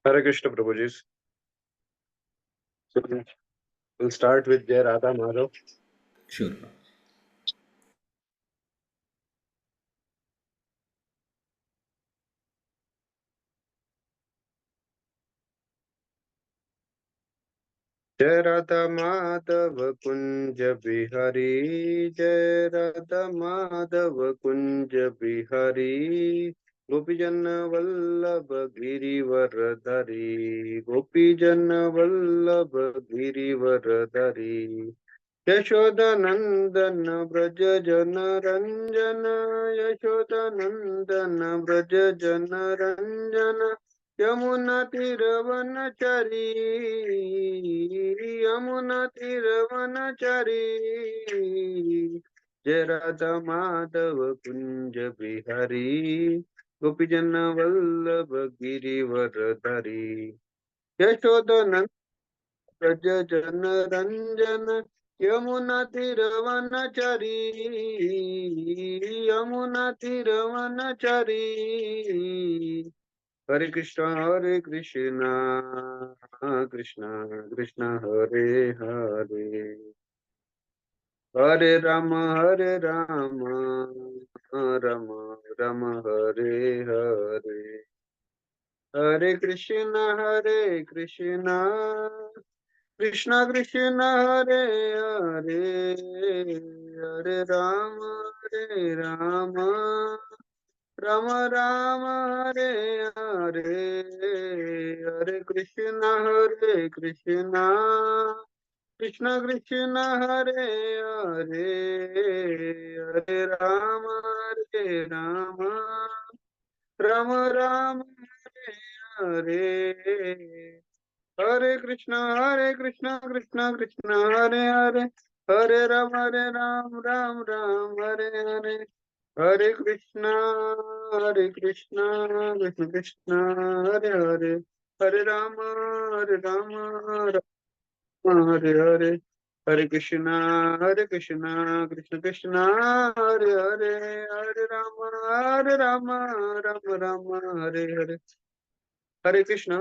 Hare Krishna, Prabhuji. So we'll start with Jai Radha Madhav. Sure. Jai Radha Madhav Kunja Bihari, Jai Radha Madhav Kunja Bihari, Gopijan Vallabha Girivaradhari, Gopijan Vallabha Girivaradhari. यशोदनन्दन Vraj जन रञ्जन यशोदनन्दन व्रज जन रञ्जन यमुनातिरवनचरी यमुनातिरवनचरी जय राधा माधव कुंज बिहारी गोपीजन वल्लभ गिरिवरधरी यशोदनन्दन व्रज जन रञ्जन यमुनातिरवनचरी यमुनातिरवनचरी हरे कृष्ण कृष्ण कृष्ण हरे हरे हरे राम राम राम हरे हरे हरे कृष्ण कृष्ण कृष्ण हरे हरे हरे राम राम राम हरे हरे हरे कृष्ण कृष्ण कृष्ण हरे हरे हरे राम राम राम हरे हरे हरे कृष्ण कृष्ण कृष्ण हरे हरे हरे राम राम हरे हरे हरे कृष्ण कृष्ण कृष्ण हरे हरे हरे राम हरे हरे हरे कृष्ण कृष्ण कृष्ण हरे हरे हरे राम राम हरे हरे हरे कृष्ण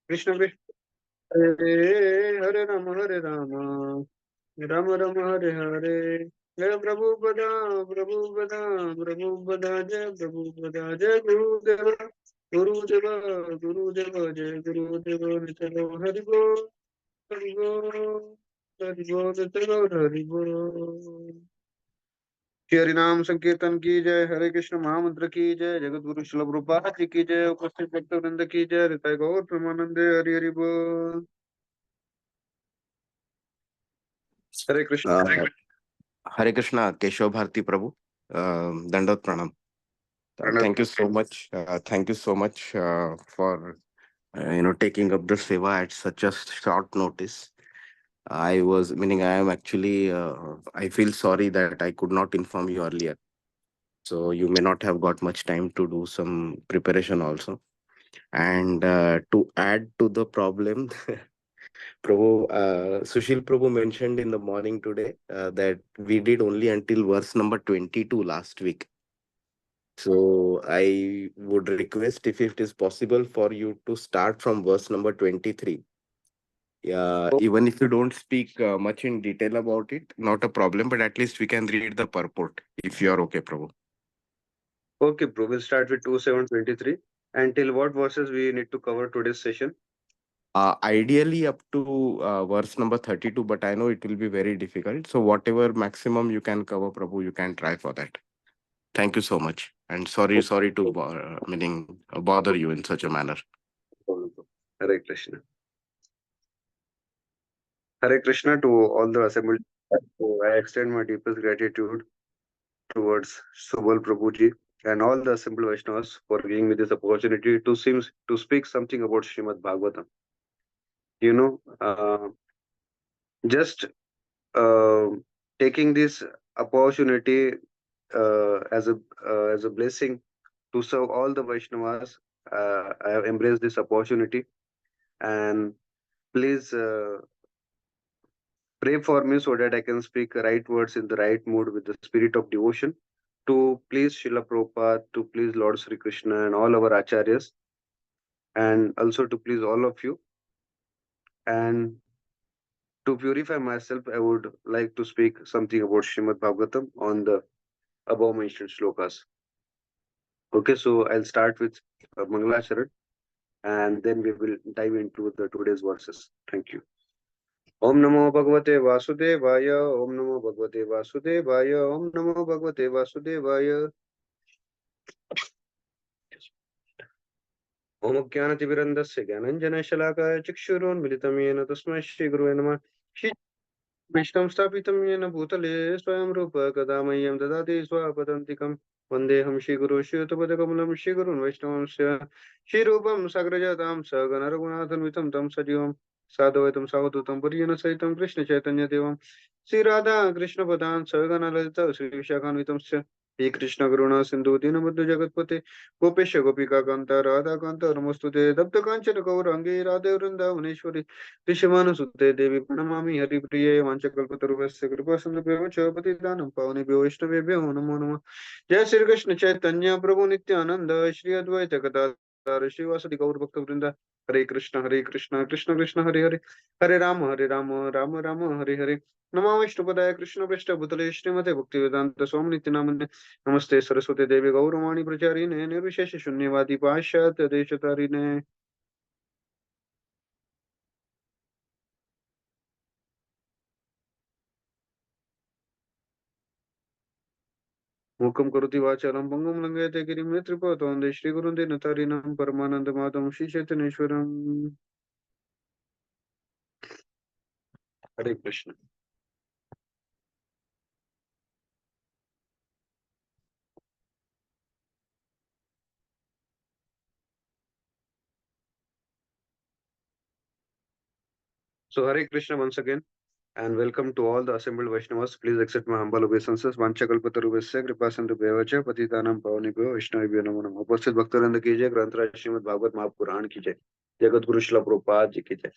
कृष्ण कृष्ण हरे हरे राम राम राम हरे हरे जय प्रभु बदा जय गुरुदेव जय गुरुदेव चलो हरि बोल हरि बोल हरि बोल चलो हरि बोल श्री हरिनाम संकीर्तन की जय हरे कृष्ण महामंत्र की जय जगत गुरु श्रील प्रभुपाद जी की जय उपस्थित भक्त वृंद की जय हृदय गौर प्रेमानंदे हरि हरि बोल हरे Krishna Hare Krishna, Keshav Bharati Prabhu. Dandavat Pranam. प्रणत Thank you so much. Thank you so much for taking up the seva at such a short notice. I am actually, I feel sorry that I could not inform you earlier. So you may not have got much time to do some preparation also. And to add to the problem, Sushil Prabhu mentioned in the morning today that we did only until verse number 22 last week. So I would request if it is possible for you to start from verse number 23. Yeah, even if you don't speak much in detail about it, not a problem, but at least we can read the purport if you are okay, Prabhu. okay bro we'll start with 2723 until what verses we need to cover today's session. Ideally up to verse number 32, but I know it will be very difficult. So whatever maximum you can cover, Prabhu, you can try for that. Thank you so much. And sorry to bother you in such a manner. Hare Krishna. Hare Krishna to all the assembled. I extend my deepest gratitude towards Subal Prabhuji and all the assembled Vaishnavas for giving me this opportunity to speak something about Srimad Bhagavatam. You know, just uh, taking this opportunity as a blessing to serve all the Vaishnavas. I have embraced this opportunity, and please pray for me so that I can speak right words in the right mood with the spirit of devotion to please Srila Prabhupada, to please Lord Sri Krishna and all our acharyas. and also to please all of you. And to purify myself, I would like to speak something about Srimad Bhagavatam on the above mentioned shlokas. Okay, so I'll start with Mangalacharan and then we will dive into the today's verses. Thank you. Om Namo Bhagavate Vasudevaya. Om Namo Bhagavate Vasudevaya. Om Namo Bhagavate Vasudevaya. Om Jnanatimirandasya Jnananjana Shalakaya Chikshurunmilitam Yena Tasmai Shri Gurave Namah. Vishtam Stapitam Yena Bhutale Swayam Rupa Kadamayyam Dadati Swapadantikam Vandeham Shri Guru Shri Shri Gurun Vaishnavamsya Shri Rupam Sagrajatam Sagana Raghunathan Tam Sajivam Sadhvaitam Savadutam Pariyana Saitam Krishna Chaitanya Devam Sri Radha Krishna Padan Sagana Lalita Sri Vishakhanvitamsya He Krishna Guruna Sindhu Dinamuddu Jagatpate Gopesha Gopika Kanta Radha Kanta Ramostute Dabda Kanchana Gaurangi Radha Vrindavaneshwari Rishamanu Devi Pranamami Hari Priya Vanchakalpataruvasya Kripa Sandhubhyo Chapatidanam Pavane Vaishnavebhyo Namo Namah Jai Sri Krishna Chaitanya Prabhu Nityananda Shri Advaita Gadadhar Shri Vasadi Gaur Bhakta Vrinda Hare Krishna Krishna Krishna Hare Hare Hare Rama Rama Rama Hare Hare Namo Vishnupadaya Krishna Prishta Bhutale Srimate Bhaktivedanta Swami Nityanamane Namaste Saraswati Devi Gauramani Pracharine Nirvishesha Shunyavadi Pashyatya Deshatarine Mukam Karuti Vacharam Bangam Langayate Girim Netripatam De Shri Gurunde Natarinam Paramananda Madam Shri Chaitaneshwaram Hare Krishna. So Hare Krishna once again and welcome to all the assembled Vaishnavas. Please accept my humble obeisances. Vanchakalpatarubhasya Kripasantu Bevacha Patitanam Pavanibhyo Vaishnavibhyo Namo Namah. उपस्थित भक्तवृंद की जय, ग्रंथराज श्रीमद् भागवत महापुराण की जय, जगत गुरु श्रील प्रभुपाद जी की जय.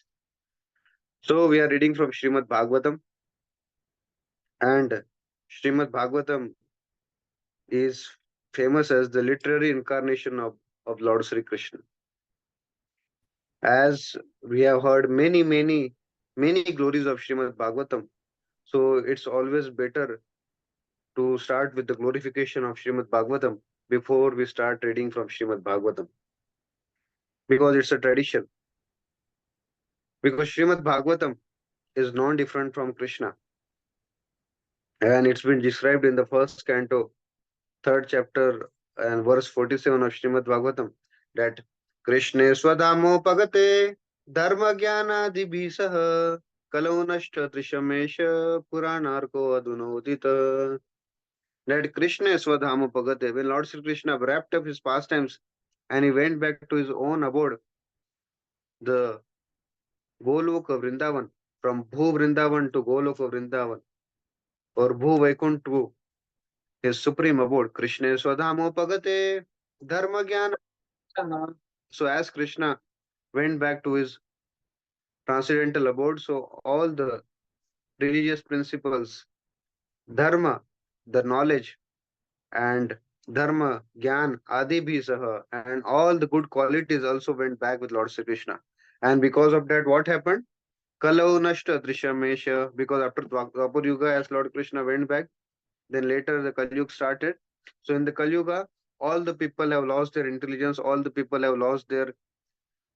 So we are reading from Srimad Bhagavatam and Srimad Bhagavatam is famous as the literary incarnation of Lord Sri Krishna. As we have heard many glories of Srimad Bhagavatam, so it's always better to start with the glorification of Srimad Bhagavatam before we start reading from Srimad Bhagavatam, because it's a tradition. Because Srimad Bhagavatam is non-different from Krishna, and it's been described in the first canto, third chapter, and verse 47 of Srimad Bhagavatam that Krishna Swadhamo Pagate Dharma Jnana Dibhisaha Kalau Nashta Trishamesha Puranarko Adunodita. That Krishna Swadhamo Pagate, when Lord Sri Krishna wrapped up his pastimes and he went back to his own abode, the Goloka Vrindavan, from Bhu Vrindavan to Goloka Vrindavan, or Bhu Vaikunth to his supreme abode, Krishna Swadhamo Pagate Dharma Jnana. So as Krishna went back to his transcendental abode, so all the religious principles, dharma, the knowledge, and dharma, gyan, adi bhi saha, and all the good qualities also went back with Lord Sri Krishna. And because of that, what happened? Kalau nashta drishamesha, because after Dwapar Yuga, as Lord Krishna went back, then later the Kali Yuga started. So in the Kali Yuga, all the people have lost their intelligence, all the people have lost their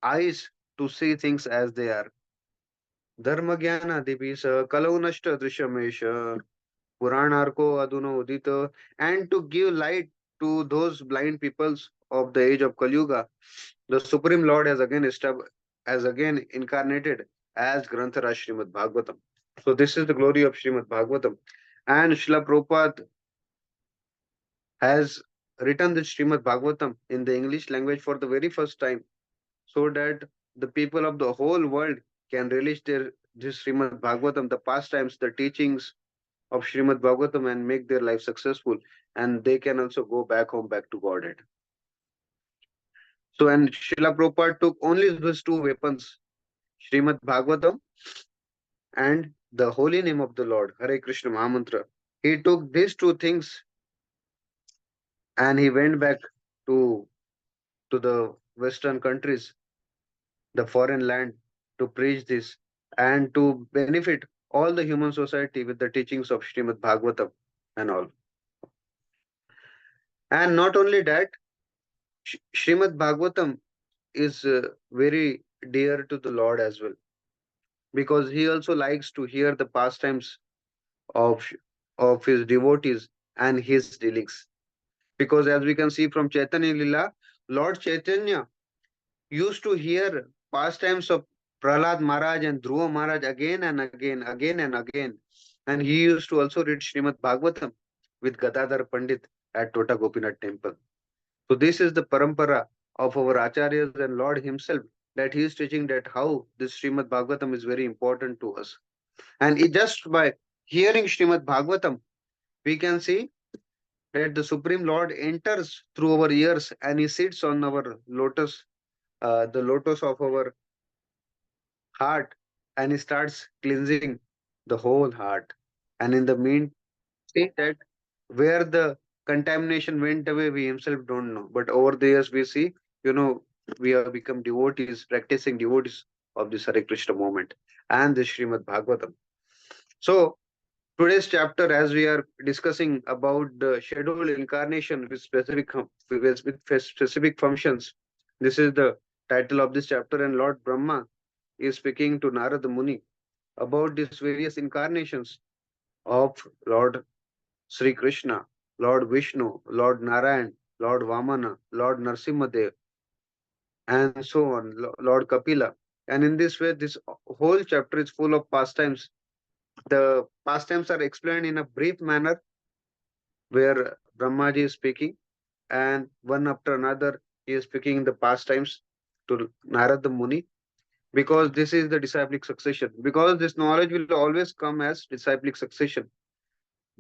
eyes to see things as they are. Dharma Jnana Dibisa Kalau Nashta Drishamesha Puranarko Aduna Udita, and to give light to those blind peoples of the age of Kali Yuga, the Supreme Lord has again incarnated as Granthara Srimad Bhagavatam. So this is the glory of Srimad Bhagavatam. And Srila Prabhupada has written the Srimad Bhagavatam in the English language for the very first time, so that the people of the whole world can relish this Srimad Bhagavatam, the pastimes, the teachings of Srimad Bhagavatam, and make their life successful, and they can also go back home, back to Godhead. So, and Srila Prabhupada took only these two weapons, Srimad Bhagavatam and the holy name of the Lord, Hare Krishna Mahamantra. He took these two things and he went back to the Western countries the foreign land to preach this and to benefit all the human society with the teachings of Srimad Bhagavatam and all. And not only that, Srimad Bhagavatam is very dear to the Lord as well, because he also likes to hear the pastimes of his devotees and his dealings. Because as we can see from Chaitanya Lila, Lord Chaitanya used to hear pastimes of Prahlad Maharaj and Dhruva Maharaj again and again, again and again. And he used to also read Srimad Bhagavatam with Gadadhar Pandit at Tota Gopinath temple. So this is the parampara of our acharyas and Lord himself, that he is teaching that how this Srimad Bhagavatam is very important to us. And just by hearing Srimad Bhagavatam, we can see that the Supreme Lord enters through our ears and he sits on our lotus, the lotus of our heart, and he starts cleansing the whole heart. And in the mean, see that where the contamination went away, we himself don't know. But over the years, we see, we have become devotees, practicing devotees of this Hare Krishna movement and the Srimad Bhagavatam. So today's chapter, as we are discussing about the scheduled incarnation with specific functions, this is the title of this chapter, and Lord Brahma is speaking to Narada Muni about these various incarnations of Lord Sri Krishna, Lord Vishnu, Lord Narayan, Lord Vamana, Lord Narsimhadev, and so on, Lord Kapila. And in this way, this whole chapter is full of pastimes. The pastimes are explained in a brief manner where Brahmaji is speaking, and one after another he is speaking the pastimes to Narada Muni, because this is the disciplic succession. Because this knowledge will always come as disciplic succession.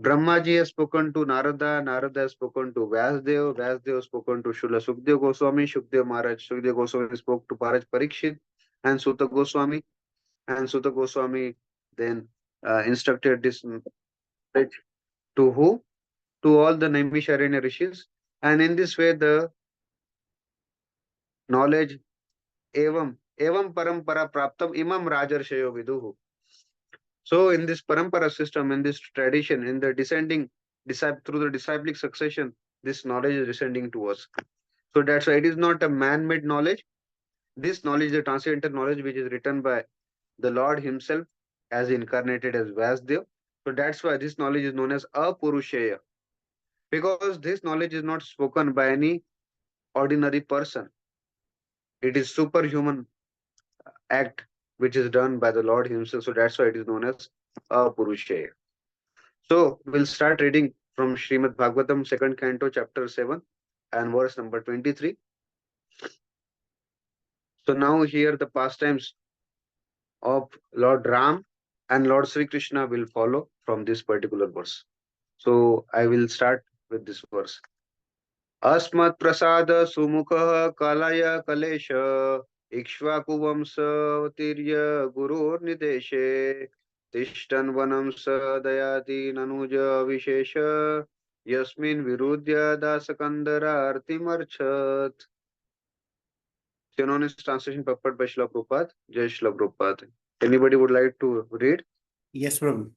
Brahmaji has spoken to Narada, Narada has spoken to Vyasdev, Vyasdev has spoken to Srila Sukdev Goswami, Sukdev Maharaj, Sukdev Goswami spoke to Paraj Parikshit and Suta Goswami, and Suta Goswami then instructed this knowledge to who? To all the Naimisharanya rishis. And in this way, the knowledge evam parampara praptam imam rajarshayo viduhu. So in this parampara system, in this tradition, in the descending through the disciplic succession, this knowledge is descending to us. So that's why it is not a man-made knowledge. This knowledge is a transcendental knowledge which is written by the Lord himself as incarnated as Vyasdev. So that's why this knowledge is known as Apurusheya. Because this knowledge is not spoken by any ordinary person. It is superhuman act which is done by the Lord himself. So that's why it is known as Apurusheya. So we'll start reading from Srimad Bhagavatam, second canto, chapter 7 and verse number 23. So now here the pastimes of Lord Ram and Lord Sri Krishna will follow from this particular verse. So I will start with this verse. Asmat prasada sumukha kalaya kalesha ikshvakuvamsatirya gurur nideshe tishtan vanam sadayati nanuja vishesha yasmin virudya dasakandara artimarchat. Synonymous translation prepared by Srila Prabhupada. Jai Srila Prabhupada. Anybody would like to read? Yes, Prabhu.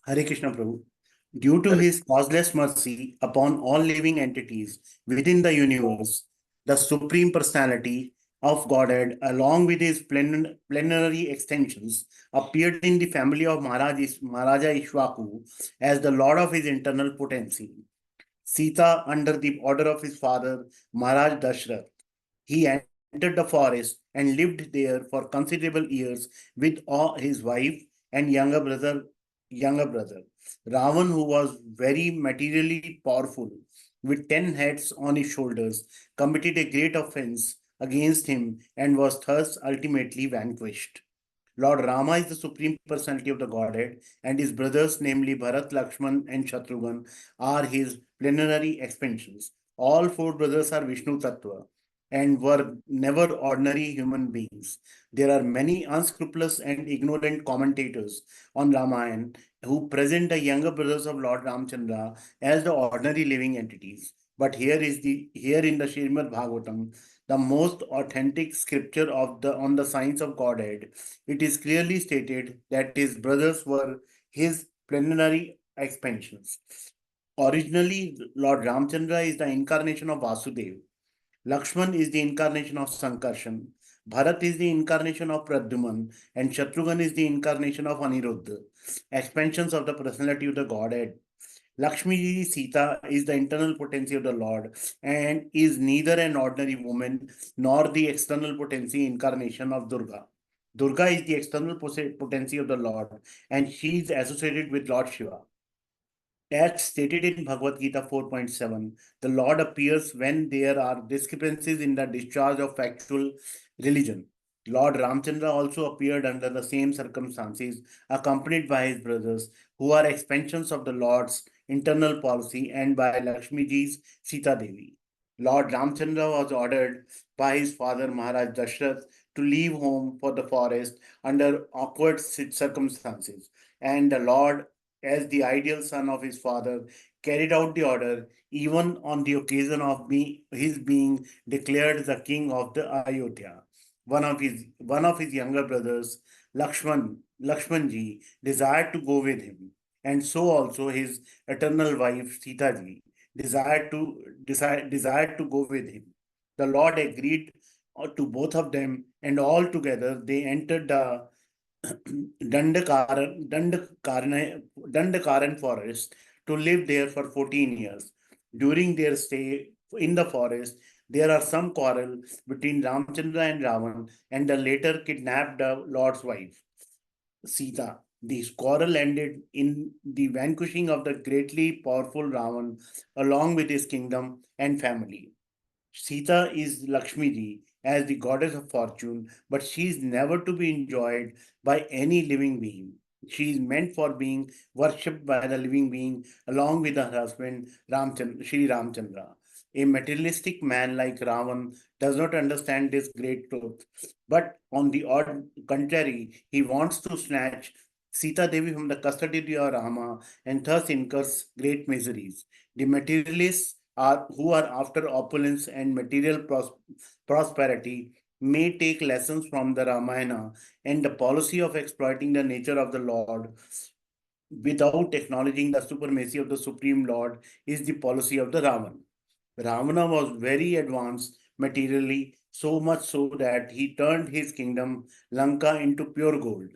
Hare Krishna, Prabhu. Due to his causeless mercy upon all living entities within the universe, the Supreme Personality of Godhead, along with his plenary extensions, appeared in the family of Maharaja Ishwaku as the Lord of his internal potency. Sita, under the order of his father, Maharaj Dashrath, he entered the forest and lived there for considerable years with his wife and younger brother. Ravan, who was very materially powerful, with 10 heads on his shoulders, committed a great offense against him and was thus ultimately vanquished. Lord Rama is the supreme personality of the Godhead, and his brothers, namely Bharat, Lakshman, and Shatrughan, are his plenary expansions. All four brothers are Vishnu Tattva and were never ordinary human beings. There are many unscrupulous and ignorant commentators on Ramayana who present the younger brothers of Lord Ramchandra as the ordinary living entities. But here in the Srimad Bhagavatam, the most authentic scripture of the on the science of Godhead, it is clearly stated that his brothers were his plenary expansions. Originally, Lord Ramchandra is the incarnation of Vasudev. Lakshman is the incarnation of Sankarshan. Bharat is the incarnation of Pradyuman, and Shatrughan is the incarnation of Aniruddha, expansions of the personality of the Godhead. Lakshmi Sita is the internal potency of the Lord and is neither an ordinary woman nor the external potency incarnation of Durga. Durga is the external potency of the Lord and she is associated with Lord Shiva. As stated in Bhagavad Gita 4.7, the Lord appears when there are discrepancies in the discharge of factual religion. Lord Ramchandra also appeared under the same circumstances, accompanied by his brothers, who are expansions of the Lord's internal policy, and by Lakshmi Ji's Sita Devi. Lord Ramchandra was ordered by his father Maharaj Dashrath to leave home for the forest under awkward circumstances, and the Lord, as the ideal son of his father, carried out the order even on the occasion of his being declared the king of the Ayodhya. One of his younger brothers, Lakshmanji, desired to go with him, and so also his eternal wife Sitaji desired to go with him. The Lord agreed to both of them, and all together they entered the Dandakaran forest to live there for 14 years. During their stay in the forest, there are some quarrel between Ramchandra and Ravan, and the latter kidnapped the Lord's wife, Sita. This quarrel ended in the vanquishing of the greatly powerful Ravan along with his kingdom and family. Sita is Lakshmi Ji as the goddess of fortune, but she is never to be enjoyed by any living being. She is meant for being worshipped by the living being along with her husband Sri Ramchandra. A materialistic man like Ravan does not understand this great truth, but on the odd contrary, he wants to snatch Sita Devi from the custody of Rama and thus incurs great miseries. The materialists who are after opulence and material prosperity may take lessons from the Ramayana and the policy of exploiting the nature of the Lord without acknowledging the supremacy of the Supreme Lord is the policy of the Ravan. Ravana was very advanced materially, so much so that he turned his kingdom Lanka into pure gold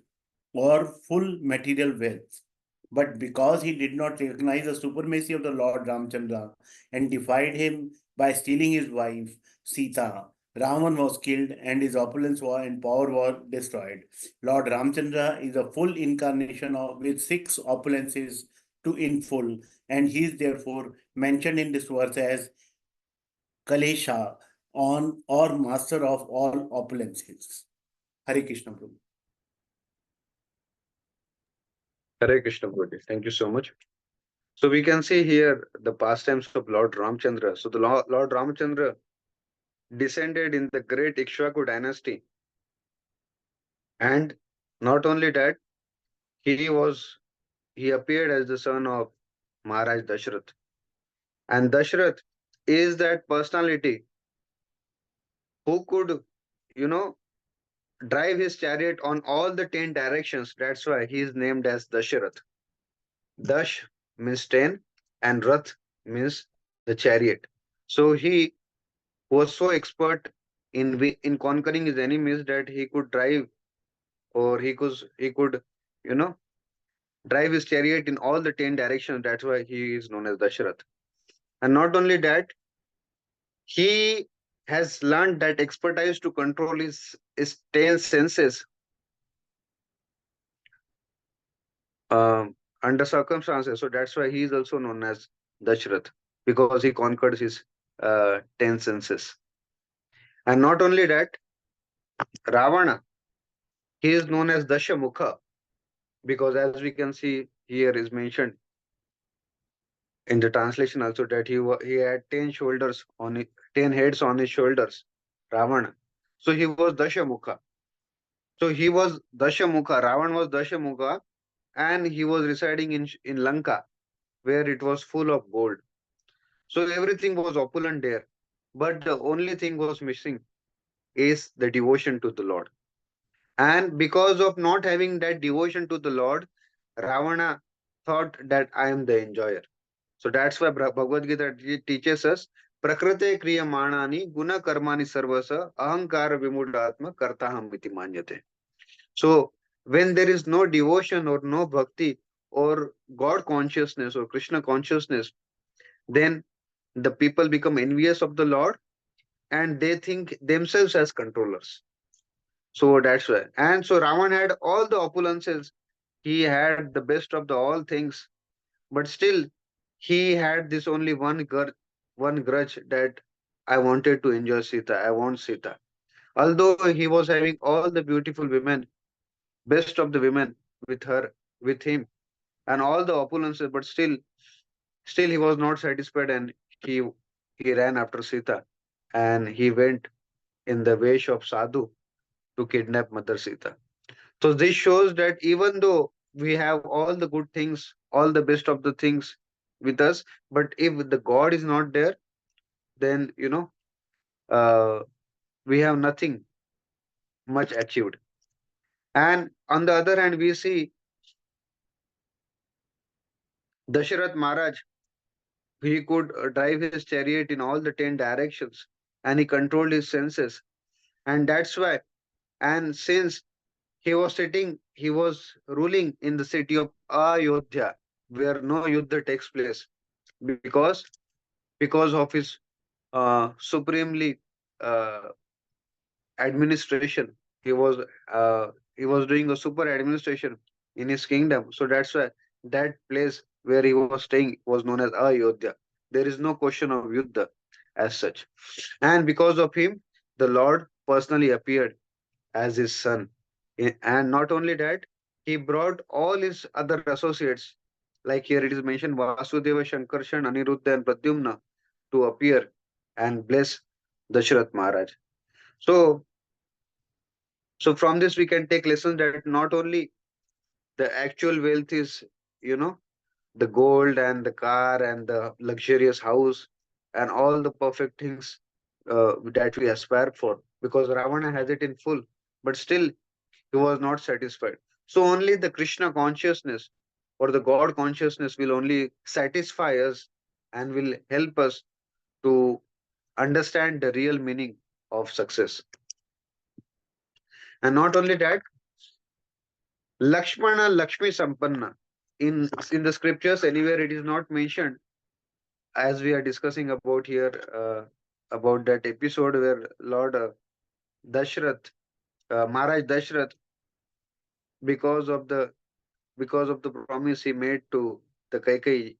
or full material wealth. But because he did not recognize the supremacy of the Lord Ramchandra and defied him by stealing his wife Sita, Ravan was killed and his opulence and power were destroyed. Lord Ramchandra is a full incarnation with six opulences to in full, and he is therefore mentioned in this verse as Kalesha on or master of all opulences. Hare Krishna Prabhu. Hare Krishna, Guru. Thank you so much. So we can see here the pastimes of Lord Ramchandra. So the Lord Ramchandra descended in the great Ikshvaku dynasty. And not only that, he appeared as the son of Maharaj Dashrath. And Dashrath is that personality who could, you know, drive his chariot on all the 10 directions. That's why he is named as Dashrath. Dash means 10 and Rath means the chariot. So he was so expert in conquering his enemies that he could drive or he could you know drive his chariot in all the 10 directions. That's why he is known as Dashrath. And not only that, he has learned that expertise to control his 10 senses under circumstances. So that's why he is also known as Dashrath, because he conquered his 10 senses. And not only that, Ravana, he is known as Dashamukha, because as we can see here is mentioned in the translation also that he had 10 shoulders on it, 10 heads on his shoulders, Ravana. So he was Dashamukha. So he was Dashamukha. Ravan was Dashamukha, and he was residing in Lanka, where it was full of gold. So everything was opulent there. But the only thing was missing is the devotion to the Lord. And because of not having that devotion to the Lord, Ravana thought that I am the enjoyer. So that's why Bhagavad Gita teaches us Prakrite Kriya Manani Guna Karmani Sarvasa Ahankara Vimudatma Kartaham Iti Manyate. So when there is no devotion or no bhakti or God consciousness or Krishna consciousness, then the people become envious of the Lord and they think themselves as controllers. So that's why. And so Ravan had all the opulences. He had the best of the all things, but still he had this only one grudge that I wanted to enjoy Sita. I want Sita. Although he was having all the beautiful women, best of the women with her, with him, and all the opulences, but still he was not satisfied, and he he ran after Sita, and he went in the vesh of sadhu to kidnap Mother Sita. So this shows that even though we have all the good things, all the best of the things with us, but if the God is not there, then uh, we have nothing much achieved. And on the other hand, we see Dasharath Maharaj, he could drive his chariot in all the 10 directions and he controlled his senses. And that's why, and since he was ruling in the city of Ayodhya, where no Yuddha takes place, because of his supremely uh, administration. He was doing a super administration in his kingdom. So that's why that place where he was staying was known as Ayodhya. There is no question of Yuddha as such. And because of him, the Lord personally appeared as his son. And not only that, he brought all his other associates, like here it is mentioned Vasudeva, Shankarshan, Aniruddha, and Pradyumna, to appear and bless Dasharath Maharaj. So, so from this we can take lessons that not only the actual wealth is, you know, the gold and the car and the luxurious house and all the perfect things that we aspire for, because Ravana has it in full, but still he was not satisfied. So only the Krishna consciousness or the God consciousness will only satisfy us and will help us to understand the real meaning of success. And not only that, Lakshmana Lakshmi Sampanna. In the scriptures, anywhere it is not mentioned, as we are discussing about here, about that episode where Lord Dashrath, Maharaj Dashrath, because of the promise he made to the Kaikai,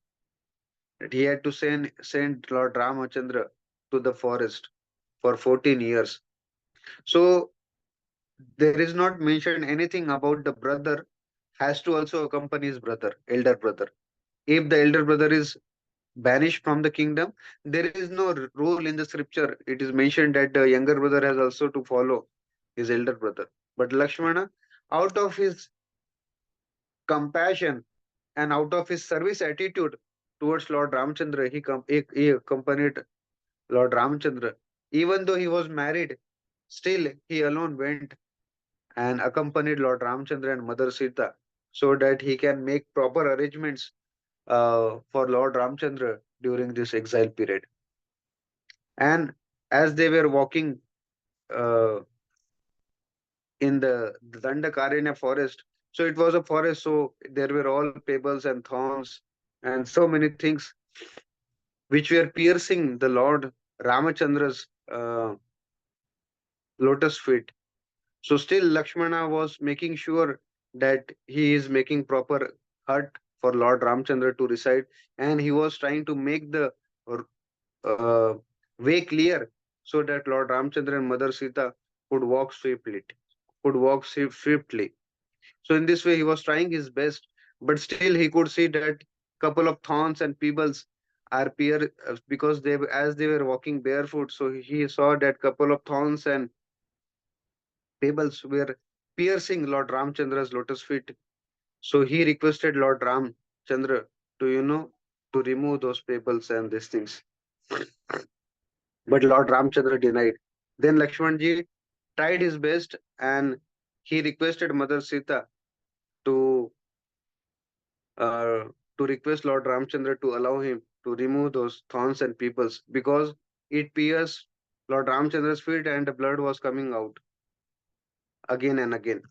that he had to send Lord Ramachandra to the forest for 14 years. So there is not mentioned anything about the brother has to also accompany his brother, elder brother. If the elder brother is banished from the kingdom, there is no rule in the scripture. It is mentioned that the younger brother has also to follow his elder brother. But Lakshmana, out of his compassion and out of his service attitude towards Lord Ramchandra, he accompanied Lord Ramchandra. Even though he was married, still he alone went and accompanied Lord Ramchandra and Mother Sita so that he can make proper arrangements for Lord Ramchandra during this exile period. And as they were walking uh, in the Dandakaranya forest, so it was a forest, so there were all pebbles and thorns and so many things which were piercing the Lord Ramachandra's lotus feet. So still Lakshmana was making sure that he is making proper hut for Lord Ramchandra to reside, and he was trying to make the uh, way clear so that Lord Ramchandra and Mother Sita could walk swiftly, swiftly. So in this way, he was trying his best, but still he could see that couple of thorns and pebbles are because as they were walking barefoot. So he saw that couple of thorns and pebbles were piercing Lord Ramchandra's lotus feet. So he requested Lord Ramchandra to to remove those pebbles and these things. But Lord Ramchandra denied. Then Lakshmanji tried his best and he requested Mother Sita to uh, to request Lord Ramchandra to allow him to remove those thorns and peepals because it pierced Lord Ramchandra's feet and the blood was coming out again and again.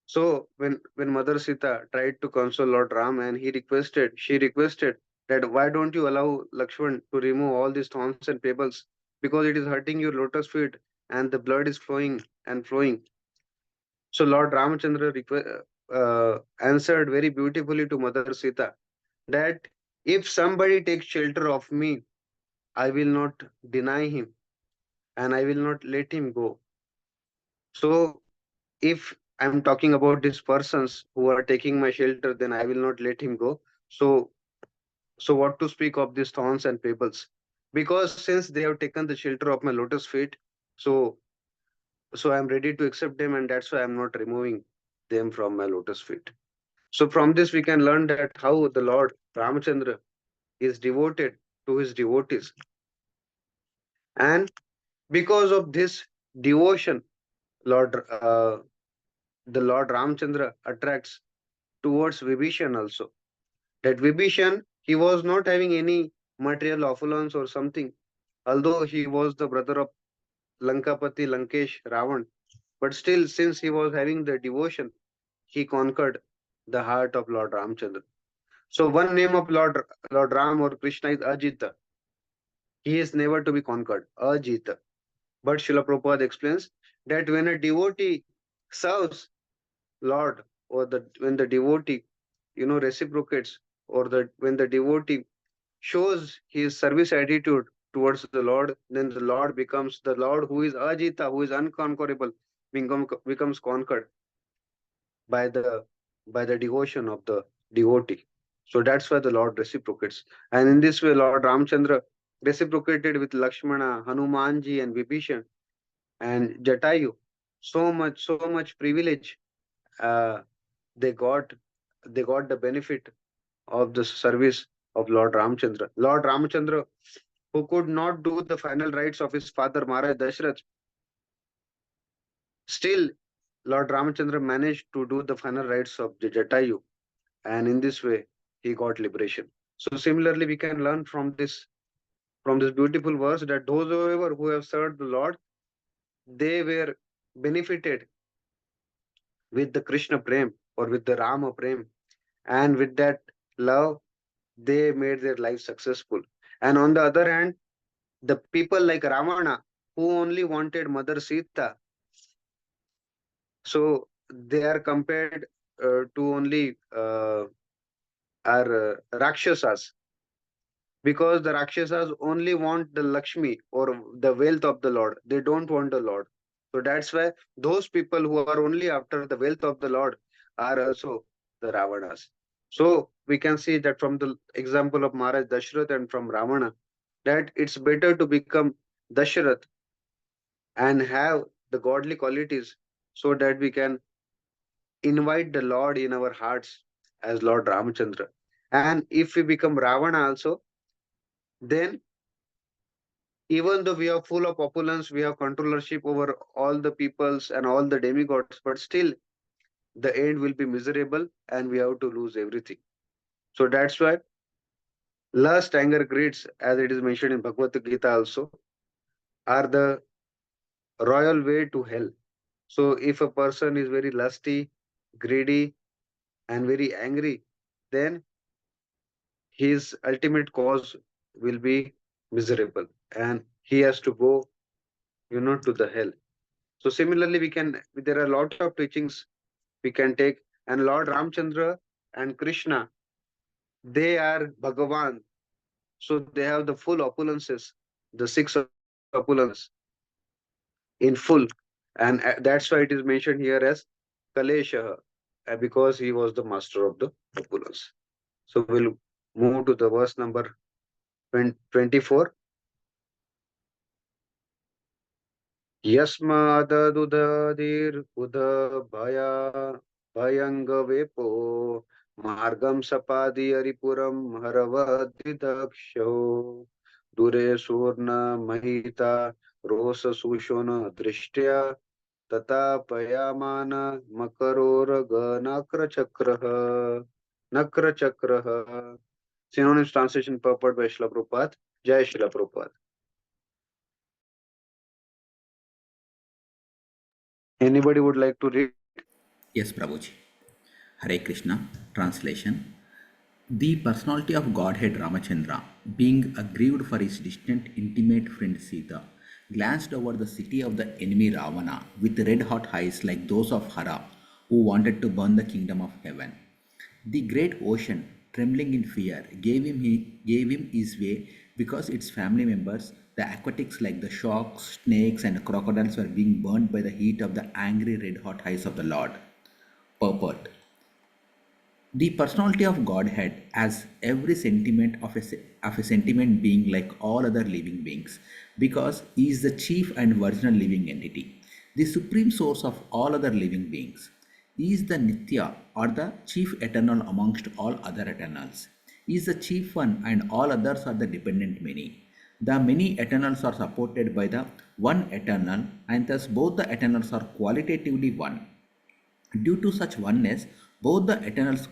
So when Mother Sita tried to console Lord Ram and she requested that why don't you allow Lakshman to remove all these thorns and pebbles because it is hurting your lotus feet and the blood is flowing and flowing. So Lord Ramchandra answered very beautifully to Mother Sita that if somebody takes shelter of me, I will not deny him and I will not let him go. So if I'm talking about these persons who are taking my shelter, then I will not let him go. So, so what to speak of these thorns and pebbles? Because since they have taken the shelter of my lotus feet, so so I'm ready to accept them, and that's why I'm not removing them from my lotus feet. So from this we can learn that how the Lord Ramachandra is devoted to his devotees, and because of this devotion, Lord the Lord Ramchandra attracts towards Vibhishan also. That Vibhishan, he was not having any material opulence or something, although he was the brother of Lankapati, Lankesh, Ravan. But still, since he was having the devotion, he conquered the heart of Lord Ramchandra. So one name of Lord Ram or Krishna is Ajita. He is never to be conquered, Ajita. But Srila Prabhupada explains that when a devotee serves Lord, or the when the devotee, reciprocates, or the when the devotee shows his service attitude towards the Lord, then the Lord becomes the Lord who is Ajita, who is unconquerable, becomes conquered by the devotion of the devotee. So that's why the Lord reciprocates. And in this way, Lord Ramchandra reciprocated with Lakshmana, Hanumanji, and Vibhishan and Jatayu. So much privilege uh, they got they got the benefit of the service of Lord Ramchandra. Lord Ramchandra, who could not do the final rites of his father Maharaj Dashrath, still Lord Ramchandra managed to do the final rites of the Jatayu, and in this way he got liberation. So similarly, we can learn from this beautiful verse that those who have served the Lord, they were benefited with the Krishna Prem or with the Rama Prem, and with that love they made their life successful. And on the other hand, the people like Ravana, who only wanted Mother Sita, so they are compared to only are Rakshasas, because the Rakshasas only want the Lakshmi or the wealth of the Lord. They don't want the Lord. So that's why those people who are only after the wealth of the Lord are also the Ravanas. So we can see that from the example of Maharaj Dashrath and from Ravana, that it's better to become Dashrath and have the godly qualities so that we can invite the Lord in our hearts as Lord Ramachandra. And if we become Ravana also, then even though we are full of opulence, we have controllership over all the peoples and all the demigods, but still the end will be miserable and we have to lose everything. So that's why lust, anger, greeds, as it is mentioned in Bhagavad Gita also, are the royal way to hell. So if a person is very lusty, greedy, and very angry, then his ultimate cause will be miserable and he has to go, to the hell. So similarly, there are a lot of teachings we can take. And Lord Ramchandra and Krishna, they are Bhagavan. So they have the full opulences, the six opulences in full. And that's why it is mentioned here as Kalesha, because he was the master of the opulence. So we'll move to the verse number 24. Yasmadadudadir udabhaya bhayangavepo margam sapadi aripuram haravadidaksho दूरे सूर्ण महिता रोष सुशोन दृष्ट्या ततापयामान मकरोरग नक्र चक्र. Synonyms translation purport by Srila Prabhupada. Jai Srila Prabhupada. Anybody would like to read? Yes, Prabhuji. Hare Krishna. Translation. The personality of Godhead Ramachandra, being aggrieved for his distant intimate friend Sita, glanced over the city of the enemy Ravana with red hot eyes like those of Hara, who wanted to burn the kingdom of heaven. The great ocean, trembling in fear, gave him his way because its family members, the aquatics like the sharks, snakes, and crocodiles, were being burned by the heat of the angry red hot eyes of the Lord. Purport. The personality of Godhead has every sentiment of a sentiment being like all other living beings because he is the chief and original living entity, the supreme source of all other living beings. He is the Nitya or the chief eternal amongst all other eternals. He is the chief one and all others are the dependent many. The many eternals are supported by the one eternal and thus both the eternals are qualitatively one. Due to such oneness, both the eternals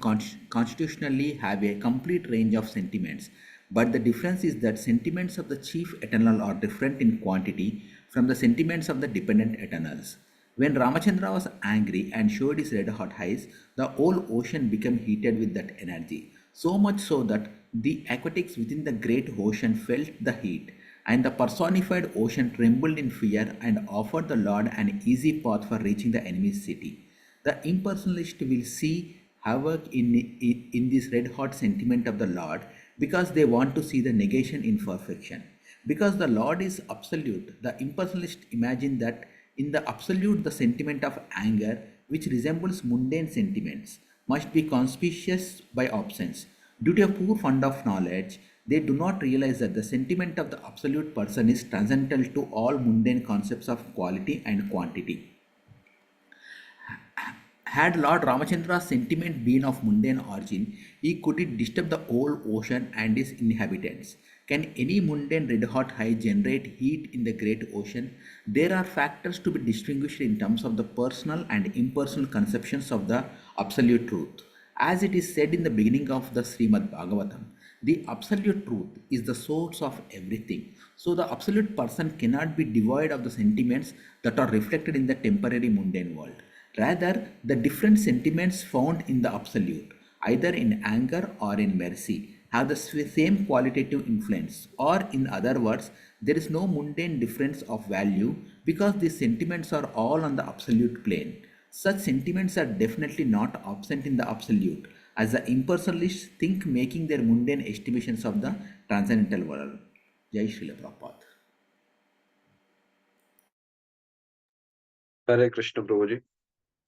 constitutionally have a complete range of sentiments, but the difference is that sentiments of the chief eternal are different in quantity from the sentiments of the dependent eternals. When Ramachandra was angry and showed his red hot eyes, the whole ocean became heated with that energy, so much so that the aquatics within the great ocean felt the heat, and the personified ocean trembled in fear and offered the Lord an easy path for reaching the enemy's city. The impersonalist will see havoc in this red hot sentiment of the Lord because they want to see the negation in perfection. Because the Lord is absolute, the impersonalist imagine that in the absolute the sentiment of anger, which resembles mundane sentiments, must be conspicuous by absence. Due to a poor fund of knowledge, they do not realize that the sentiment of the absolute person is transcendental to all mundane concepts of quality and quantity. Had Lord Ramachandra's sentiment been of mundane origin, he could it disturb the whole ocean and its inhabitants. Can any mundane red hot eye generate heat in the great ocean? There are factors to be distinguished in terms of the personal and impersonal conceptions of the absolute truth. As it is said in the beginning of the Srimad Bhagavatam, the absolute truth is the source of everything. So the absolute person cannot be devoid of the sentiments that are reflected in the temporary mundane world. Rather, the different sentiments found in the absolute, either in anger or in mercy, have the same qualitative influence, or in other words, there is no mundane difference of value because these sentiments are all on the absolute plane. Such sentiments are definitely not absent in the absolute, as the impersonalists think, making their mundane estimations of the transcendental world. Jai Srila Prabhupada. Hare Krishna Prabhuji.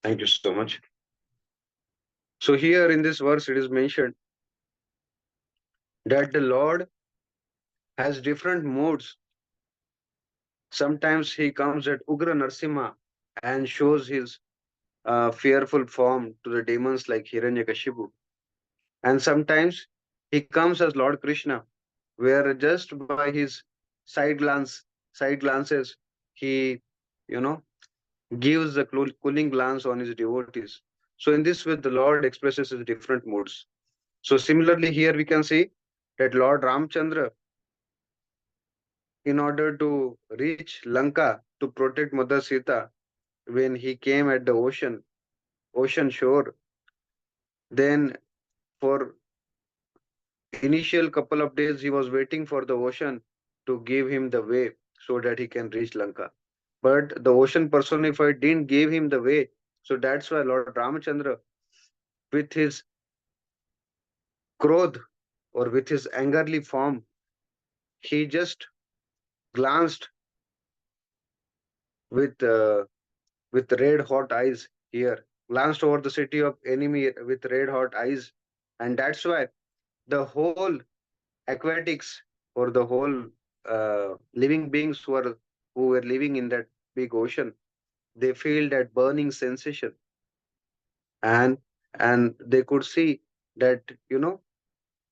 Thank you so much. So here in this verse it is mentioned that the Lord has different modes. Sometimes he comes at Ugra Narsimha and shows his fearful form to the demons like Hiranyakashipu. And sometimes he comes as Lord Krishna, where just by his side side glances, he, you know, gives the cooling glance on his devotees. So in this way, the Lord expresses his different moods. So similarly, here we can see that Lord Ramchandra, in order to reach Lanka to protect Mother Sita, when he came at the ocean shore, then for initial couple of days he was waiting for the ocean to give him the way so that he can reach Lanka. But the ocean personified didn't give him the way. So that's why Lord Ramachandra, with his krodh or with his angerly form, he just glanced with with red hot eyes here, glanced over the city of enemy with red hot eyes, and that's why the whole aquatics or the whole living beings who were living in that big ocean, they feel that burning sensation, and they could see that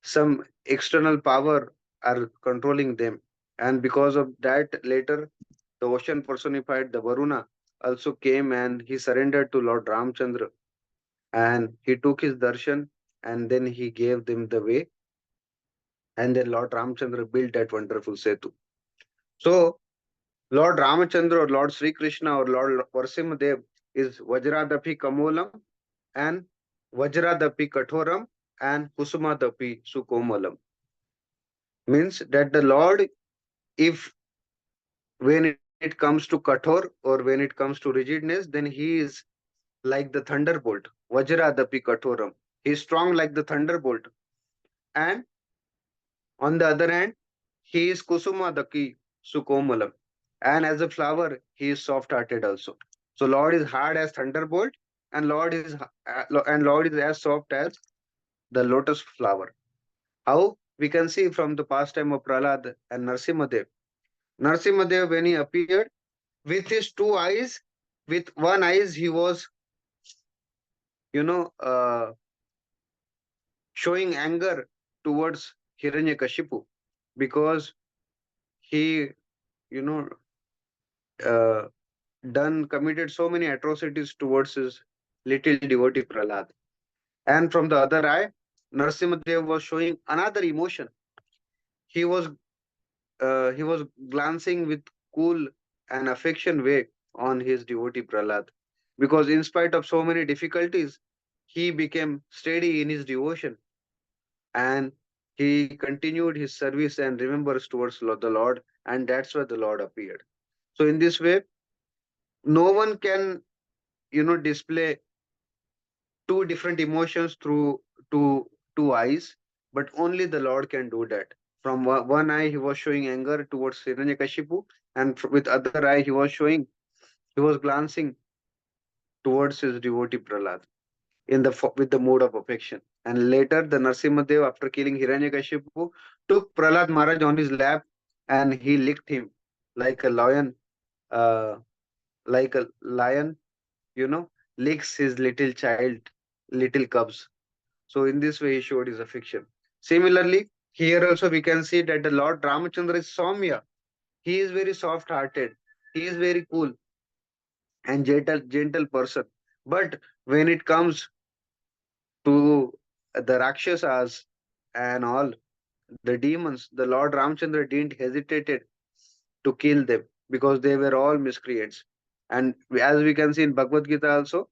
some external power are controlling them. And because of that, later the ocean personified the Varuna also came and he surrendered to Lord Ramchandra, and he took his darshan, and then he gave them the way, and then Lord Ramchandra built that wonderful Setu. So Lord Ramachandra or Lord Sri Krishna or Lord Varsimadev is Vajradapi Kamolam and Vajradapi Kathoram and Kusumadapi Sukomalam. Means that the Lord, if when it comes to Kathor or when it comes to rigidness, then he is like the thunderbolt. Vajradapi Kathoram. He is strong like the thunderbolt. And on the other hand, he is Kusumadaki Sukomalam. And as a flower, he is soft-hearted also. So Lord is hard as thunderbolt, and Lord is as soft as the lotus flower. How? We can see from the pastime of Prahlad and Narsimadev. Narsimadev, when he appeared, with his two eyes, with one eyes, he was, you know, showing anger towards Hiranyakashipu because he, you know, uh, committed so many atrocities towards his little devotee Prahlad. And from the other eye, Narsimhadev was showing another emotion. He was he was glancing with cool and affection way on his devotee Prahlad, because in spite of so many difficulties, he became steady in his devotion, and he continued his service and remembers towards the Lord, and that's why the Lord appeared. So in this way, no one can, display two different emotions through two eyes, but only the Lord can do that. From one eye, he was showing anger towards Hiranyakashipu, and with other eye, he was glancing towards his devotee Prahlad with the mood of affection. And later, the Narsimhadev, after killing Hiranyakashipu, took Prahlad Maharaj on his lap and he licked him like a lion, uh, like a lion, you know, licks his little child, little cubs. So in this way, he showed his affection. Similarly, here also we can see that the Lord Ramachandra is Soumya. He is very soft-hearted. He is very cool and gentle person. But when it comes to the Rakshasas and all the demons, the Lord Ramchandra didn't hesitate to kill them because they were all miscreants. And as we can see in Bhagavad Gita also,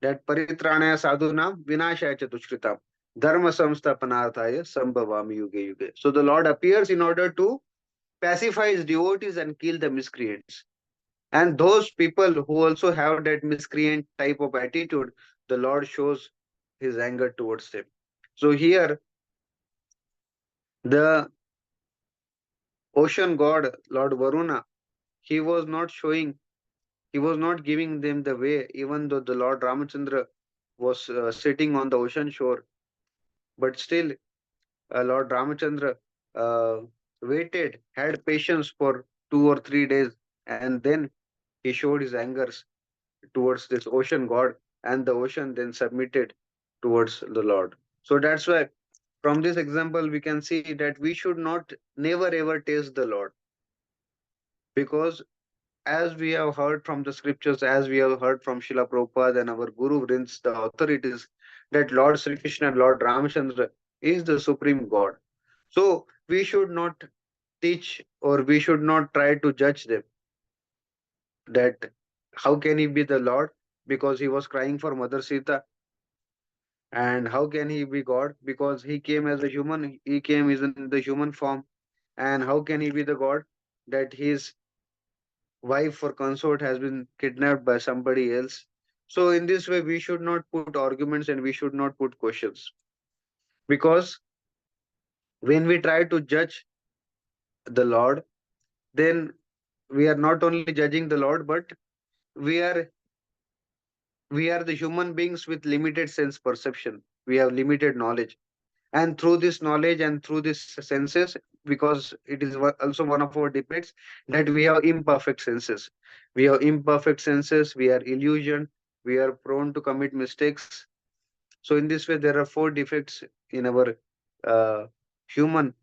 that paritranaya sadhunam vinashaya chatushritam dharma samsthapanarthaya sambhavami yuge yuge. So the Lord appears in order to pacify his devotees and kill the miscreants. And those people who also have that miscreant type of attitude, the Lord shows his anger towards them. So here, the ocean god, Lord Varuna, he was not showing, he was not giving them the way, even though the Lord Ramachandra was sitting on the ocean shore. But still, Lord Ramachandra uh, waited, had patience for 2 or 3 days, and then he showed his anger towards this ocean god, and the ocean then submitted towards the Lord. So that's why, from this example, we can see that we should not never ever taste the Lord, because as we have heard from the scriptures, as we have heard from Srila Prabhupada and our Guru Vrinds, the authorities, that Lord Sri Krishna and Lord Ramachandra is the supreme God. So we should not teach or we should not try to judge them that how can he be the Lord because he was crying for Mother Sita, and how can he be God because he came as a human, he came in the human form, and how can he be the God that his wife or consort has been kidnapped by somebody else. So in this way, we should not put arguments and we should not put questions, because when we try to judge the Lord, then we are not only judging the Lord, but we are we are the human beings with limited sense perception. We have limited knowledge, and through this knowledge and through this senses, because it is also one of our debates that we have imperfect senses. We have imperfect senses, we are illusion, we are prone to commit mistakes. So in this way, there are four defects in our uh, human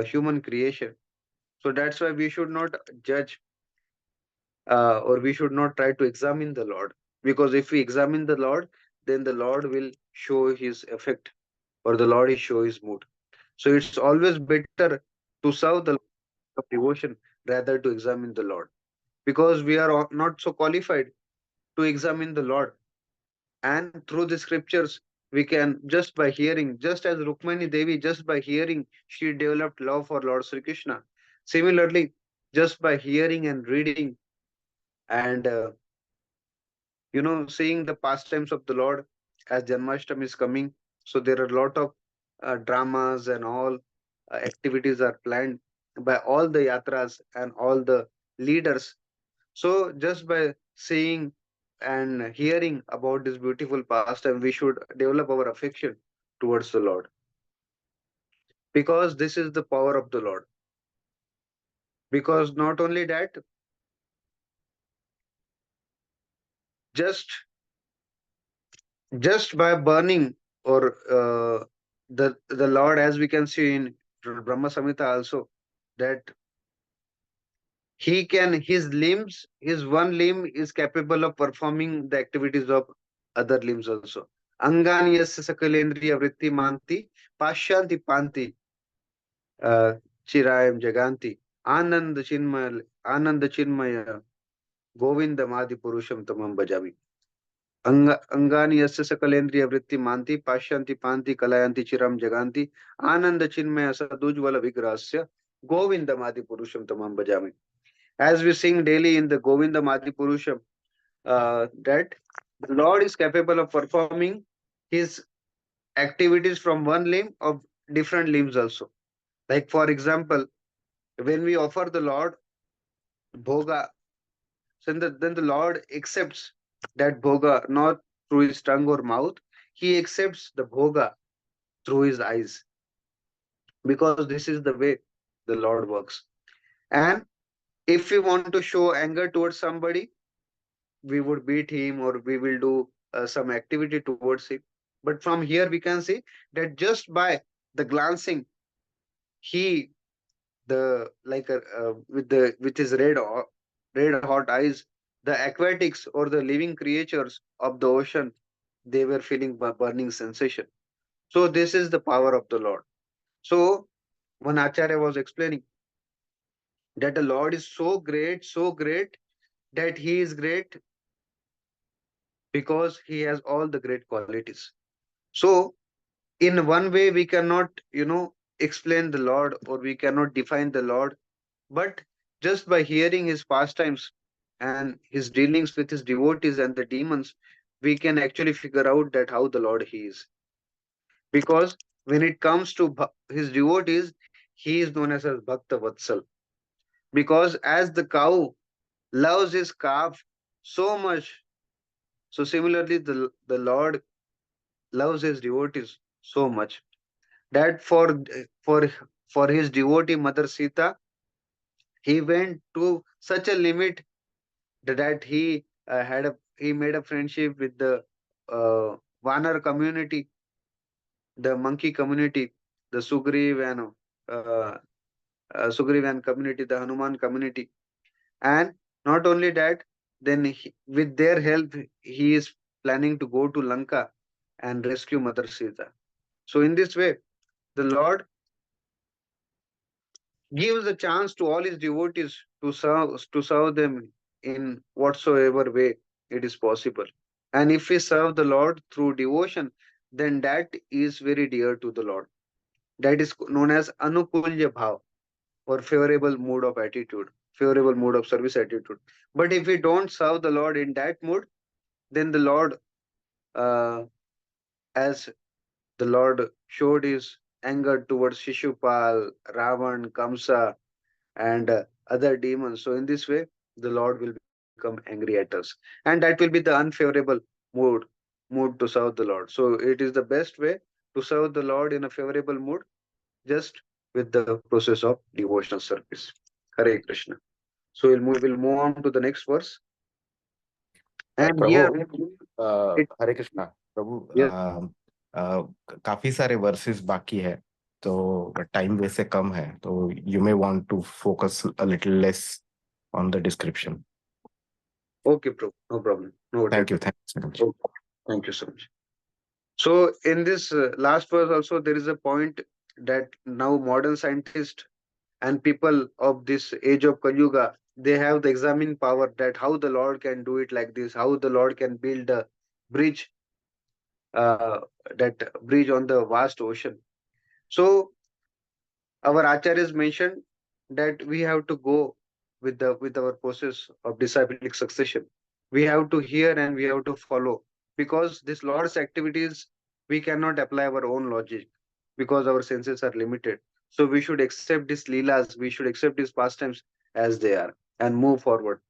human creation. So that's why we should not judge, or we should not try to examine the Lord. Because if we examine the Lord, then the Lord will show his effect, or the Lord will show his mood. So it's always better to serve the Lord of devotion rather to examine the Lord. Because we are not so qualified to examine the Lord. And through the scriptures, we can, just by hearing, just as Rukmani Devi, just by hearing, she developed love for Lord Sri Krishna. Similarly, just by hearing and reading and seeing the pastimes of the Lord, as Janmashtami is coming. So there are a lot of dramas and all activities are planned by all the yatras and all the leaders. So just by seeing and hearing about this beautiful pastime, we should develop our affection towards the Lord, because this is the power of the Lord. Because not only that, just just by burning, or the Lord, as we can see in Brahma Samhita also, that his one limb is capable of performing the activities of other limbs also. Angani yasya sakalendriya vritti manti pashanti panti uh, chirayam jaganti anand chinmaya govinda madi purusham tamam bhajami. अंगानि यस्य सकलेन्द्रिय वृत्ति मांति पाश्यन्ति पान्ति कलयन्ति चिरम जगान्ति आनंद चिन्मय सदुज्वल विग्रहस्य गोविंदमादि पुरुषम तमं भजामि. As we sing daily in the Govindamadi Purusham, that the Lord is capable of performing his activities from one limb of different limbs also. Like for example, when we offer the Lord bhoga, so then the Lord accepts that bhoga not through his tongue or mouth, he accepts the bhoga through his eyes, because this is the way the Lord works. And if we want to show anger towards somebody, we would beat him, or we will do some activity towards him. But from here we can see that just by the glancing, he the like with his red hot eyes, the aquatics or the living creatures of the ocean, they were feeling burning sensation. So this is the power of the Lord. So one Acharya was explaining that the Lord is so great that he is great because he has all the great qualities. So in one way we cannot explain the Lord, or we cannot define the Lord, but just by hearing his pastimes and his dealings with his devotees and the demons, we can actually figure out that how the Lord he is. Because when it comes to his devotees, he is known as Bhakta Vatsal. Because as the cow loves his calf so much, so similarly the Lord loves his devotees so much that for for his devotee mother Sita, he went to such a limit that he made a friendship with the Vanar community, the monkey community, the uh, Sugriv and community, the Hanuman community. And not only that, then with their help, he is planning to go to Lanka and rescue Mother Sita. So in this way, the Lord gives a chance to all his devotees to serve them in whatsoever way it is possible. And if we serve the Lord through devotion, then that is very dear to the Lord. That is known as anukulya bhav, or favorable mood of attitude, favorable mood of service attitude. But if we don't serve the Lord in that mood, then the Lord, uh, as the Lord showed his anger towards Shishupal, Ravan, Kamsa, and other demons. So in this way, the Lord will become angry at us, and that will be the unfavorable mood mood to serve the Lord. So it is the best way to serve the Lord in a favorable mood, just with the process of devotional service. Hare Krishna. So we'll move on to the next verse. And here, Prabhu it, Hare Krishna Prabhu yes, काफी सारे versus बाकी है तो time वैसे कम है, तो you may want to focus a little less on the description. Okay, bro. No problem. No. Thank you. Thank you so much. Okay. Thank you so much. So in this last verse also, there is a point that now modern scientists and people of this age of Kali Yuga, they have the examining power that how the Lord can do it like this, how the Lord can build a bridge, uh, that bridge on the vast ocean. So our acharyas mentioned that we have to go with our process of disciplic succession. We have to hear and we have to follow, because this Lord's activities we cannot apply our own logic because our senses are limited. So we should accept these leelas, we should accept these pastimes as they are and move forward.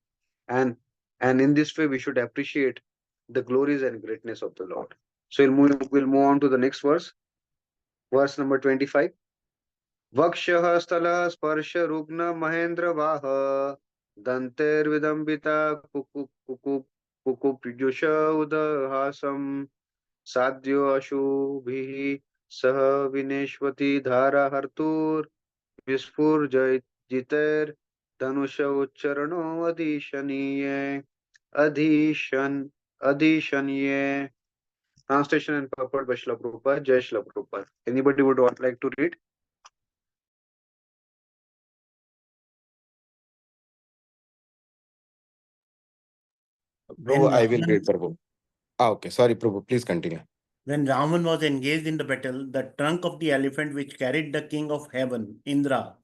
And in this way we should appreciate the glories and greatness of the Lord. So we'll move on to the next verse number 25. वक्षः स्थलः स्पर्श रुग्न महेन्द्र वाह दन्तैर्विदम्बिता कुकुप्युष उदहासं साध्यो अशुभिः सह विनेष्वती धारा हर्तुर्विस्फुर्जितैर् धनुष उच्चरणो adishaniye. Translation and purport by Srila Prabhupada. Jai Srila Prabhupada. Anybody would like to read? Prabhu, I will Raman- read, Prabhu. Okay, sorry, Prabhu. Please continue. When Raman was engaged in the battle, the trunk of the elephant which carried the king of heaven, Indra,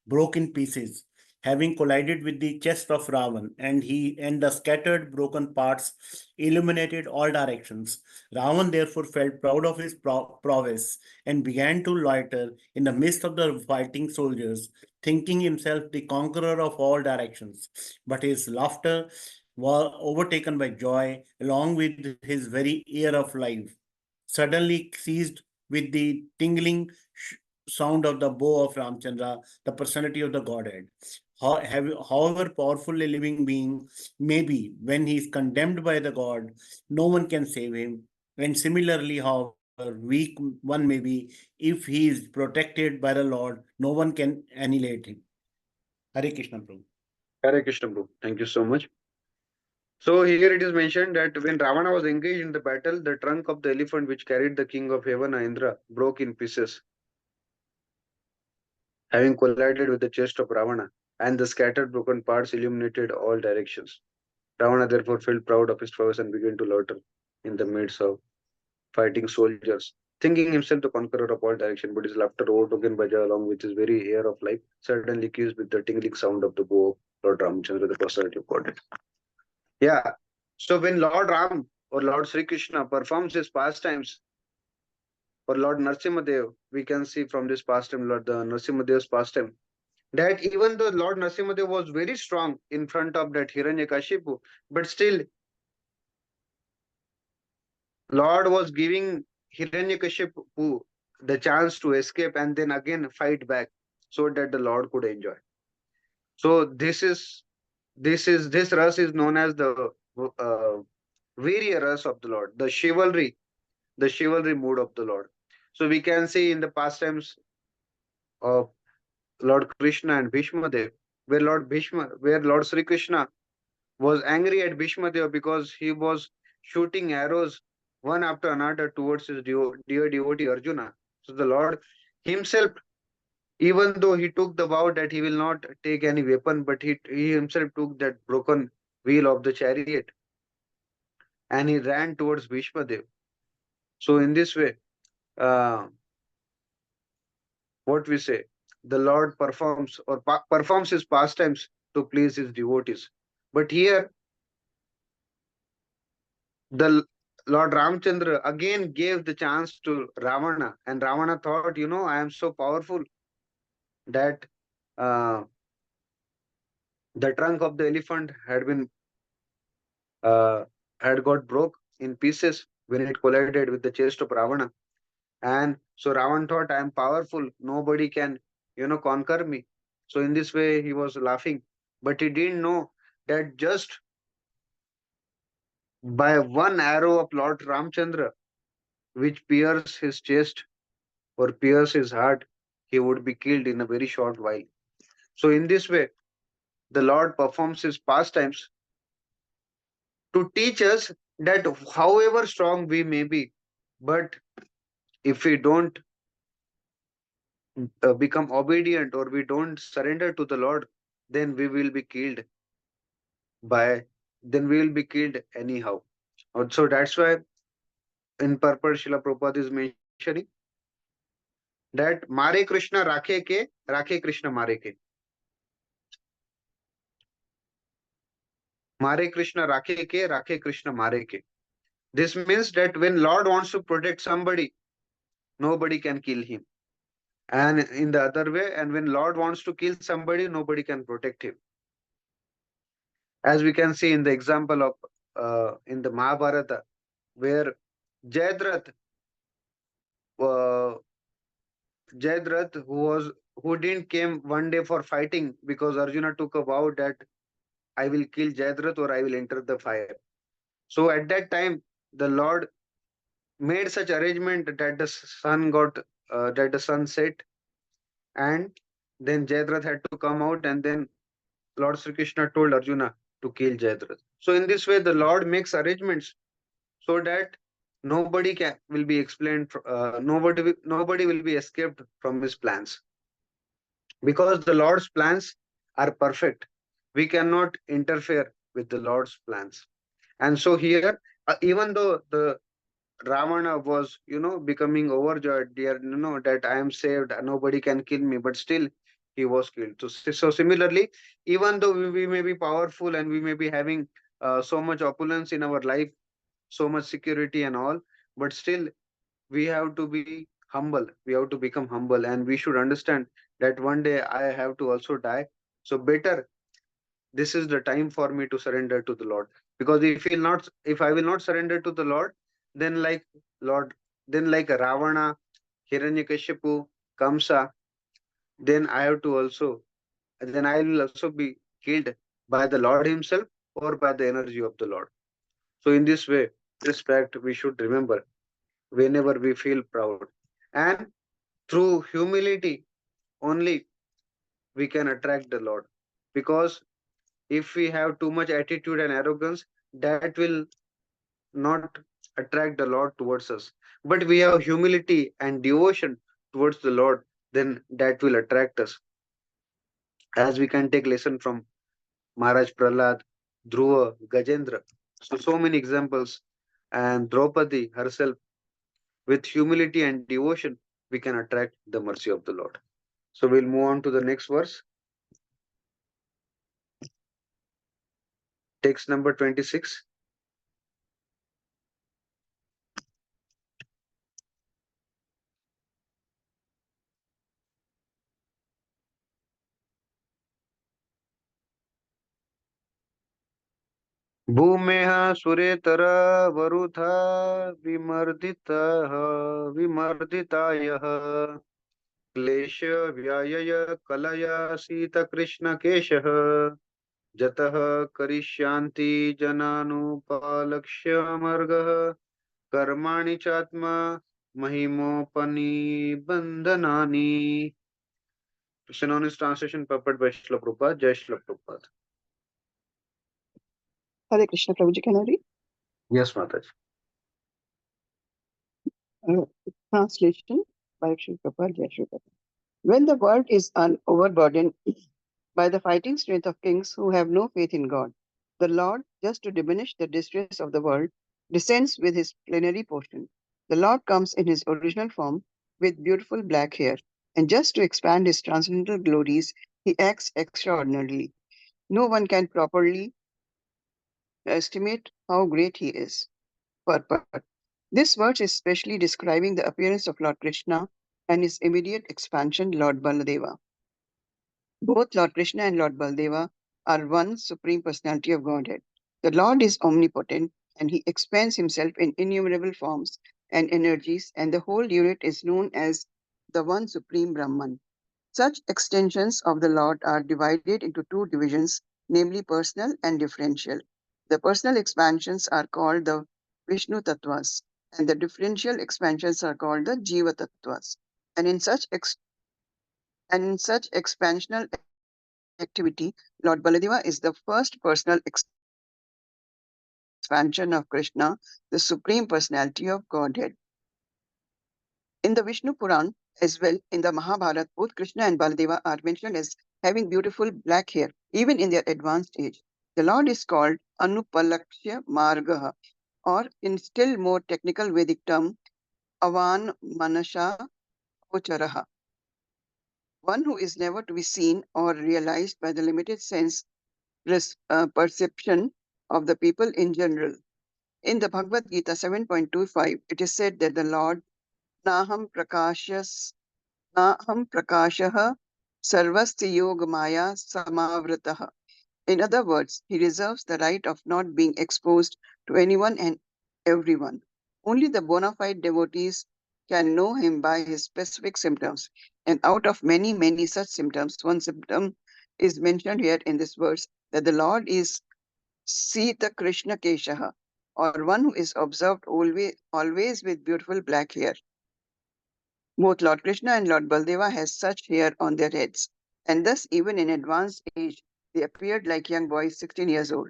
broke in pieces, having collided with the chest of Ravan, and the scattered broken parts illuminated all directions. Ravan therefore felt proud of his prowess and began to loiter in the midst of the fighting soldiers, thinking himself the conqueror of all directions. But his laughter was overtaken by joy, along with his very air of life suddenly ceased with the tingling sound of the bow of Ramchandra, the personality of the Godhead. However powerful a living being may be, when he is condemned by the God, no one can save him. And similarly, however weak one may be, if he is protected by the Lord, no one can annihilate him. Hare Krishna Prabhu. Hare Krishna, Prabhu. Thank you so much. So here it is mentioned that when Ravana was engaged in the battle, the trunk of the elephant which carried the king of heaven, Indra, broke in pieces, having collided with the chest of Ravana, and the scattered broken parts illuminated all directions. Ravana therefore felt proud of his prowess and began to loiter in the midst of fighting soldiers, thinking himself the conqueror of all directions, but his laughter overtaken by joy along with his very air of life, suddenly cues with the tingling sound of the bow of Lord Ramchandra, the personality of Godhead. Yeah. So when Lord Ram or Lord Sri Krishna performs his pastimes, or Lord Narsimhadev, we can see from this pastime, Lord Narsimhadev's pastime, that even though Lord Narsimhadev was very strong in front of that Hiranyakashipu, but still Lord was giving Hiranyakashipu the chance to escape and then again fight back so that the Lord could enjoy. So this ras is known as the Virya ras of the Lord, the chivalry mood of the Lord. So we can see in the pastimes of Lord Krishna and Bhishma Dev, where Lord Sri Krishna was angry at Bhishma Dev because he was shooting arrows one after another towards his dear devotee Arjuna. So the Lord himself, even though he took the vow that he will not take any weapon, but he himself took that broken wheel of the chariot and he ran towards Bhishma Dev. So in this way, uh, what we say, the Lord performs his pastimes to please his devotees. But here, the Lord Ramchandra again gave the chance to Ravana, and Ravana thought, I am so powerful that uh, the trunk of the elephant had got broke in pieces when it collided with the chest of Ravana. And so Ravan thought, I am powerful, nobody can, conquer me. So in this way, he was laughing, but he didn't know that just by one arrow of Lord Ramchandra, which pierced his chest or pierced his heart, he would be killed in a very short while. So in this way, the Lord performs his pastimes to teach us that however strong we may be, but if we don't become obedient or we don't surrender to the Lord, then we will be killed by, then we will be killed anyhow. So that's why in purport Srila Prabhupada is mentioning that Mare Krishna Rakhe Krishna Mare ke. Mare Krishna Rakhe Krishna Mare ke. This means that when Lord wants to protect somebody, nobody can kill him. And in the other way, and when Lord wants to kill somebody, nobody can protect him. As we can see in the example of in the Mahabharata, where Jayadratha, uh, Jayadratha, who didn't came one day for fighting because Arjuna took a vow that I will kill Jayadratha or I will enter the fire. So at that time, the Lord made such arrangement that the sun set, and then Jayadratha had to come out, and then Lord Sri Krishna told Arjuna to kill Jayadratha. So in this way, the Lord makes arrangements so that nobody can will be explained. Nobody will be escaped from his plans, because the Lord's plans are perfect. We cannot interfere with the Lord's plans. And so here, even though the Ravana was, becoming overjoyed, dear, that I am saved, nobody can kill me, but still he was killed. So similarly, even though we may be powerful and we may be having so much opulence in our life, so much security and all, but still we have to be humble. We have to become humble, and we should understand that one day I have to also die. So better, this is the time for me to surrender to the Lord. Because if I will not surrender to the Lord, then Lord, then like Ravana, Hiranyakashipu, Kamsa, then I will also be killed by the Lord Himself or by the energy of the Lord. So in this way, respect we should remember whenever we feel proud. And through humility only we can attract the Lord. Because if we have too much attitude and arrogance, that will not attract the Lord towards us. But we have humility and devotion towards the Lord, then that will attract us. As we can take lesson from Maharaj Prahlad, Dhruva, Gajendra. So many examples. And Draupadi herself, with humility and devotion, we can attract the mercy of the Lord. So we'll move on to the next verse. Text number 26. भूमेः सुरेतर वरुथा विमर्दितः विमर्दितायः क्लेश व्यायय कलया शीतकृष्णकेशः जतः करिष्यांति जनानुपालक्ष्यमर्गः कर्माणि चात्मा महिमोपनिबन्धनानि. Synonymous translation purport by Srila Prabhupada. Jai Srila Prabhupada. Hare Krishna, Prabhuji, can I read? Yes, Mataji. Translation by Sri Prabhupada, Jai Shri Prabhupada. When the world is overburdened by the fighting strength of kings who have no faith in God, the Lord, just to diminish the distress of the world, descends with his plenary portion. The Lord comes in his original form with beautiful black hair, and just to expand his transcendental glories, he acts extraordinarily. No one can properly estimate how great he is. Purport. This verse is specially describing the appearance of Lord Krishna and his immediate expansion, Lord Baladeva. Both Lord Krishna and Lord Baladeva are one supreme personality of Godhead. The Lord is omnipotent and he expands himself in innumerable forms and energies, and the whole unit is known as the one supreme Brahman. Such extensions of the Lord are divided into two divisions, namely personal and differential. The personal expansions are called the Vishnu Tattvas, and the differential expansions are called the Jiva Tattvas. And in such And in such expansional activity, Lord Baladeva is the first personal expansion of Krishna, the Supreme Personality of Godhead. In the Vishnu Puran, as well in the Mahabharata, both Krishna and Baladeva are mentioned as having beautiful black hair, even in their advanced age. The Lord is called Anupalakshya Margaha, or in still more technical Vedic term, Avan Manasha Ocharaha, one who is never to be seen or realized by the limited sense perception of the people in general. In the Bhagavad Gita 7.25, it is said that the Lord Naham Prakashah Sarvasya Yoga Maya Samavritah. In other words, he reserves the right of not being exposed to anyone and everyone. Only the bona fide devotees can know him by his specific symptoms. And out of many, many such symptoms, one symptom is mentioned here in this verse, that the Lord is Sita Krishna Keshaha, or one who is observed always with beautiful black hair. Both Lord Krishna and Lord Baldeva has such hair on their heads, and thus even in advanced age, they appeared like young boys 16 years old.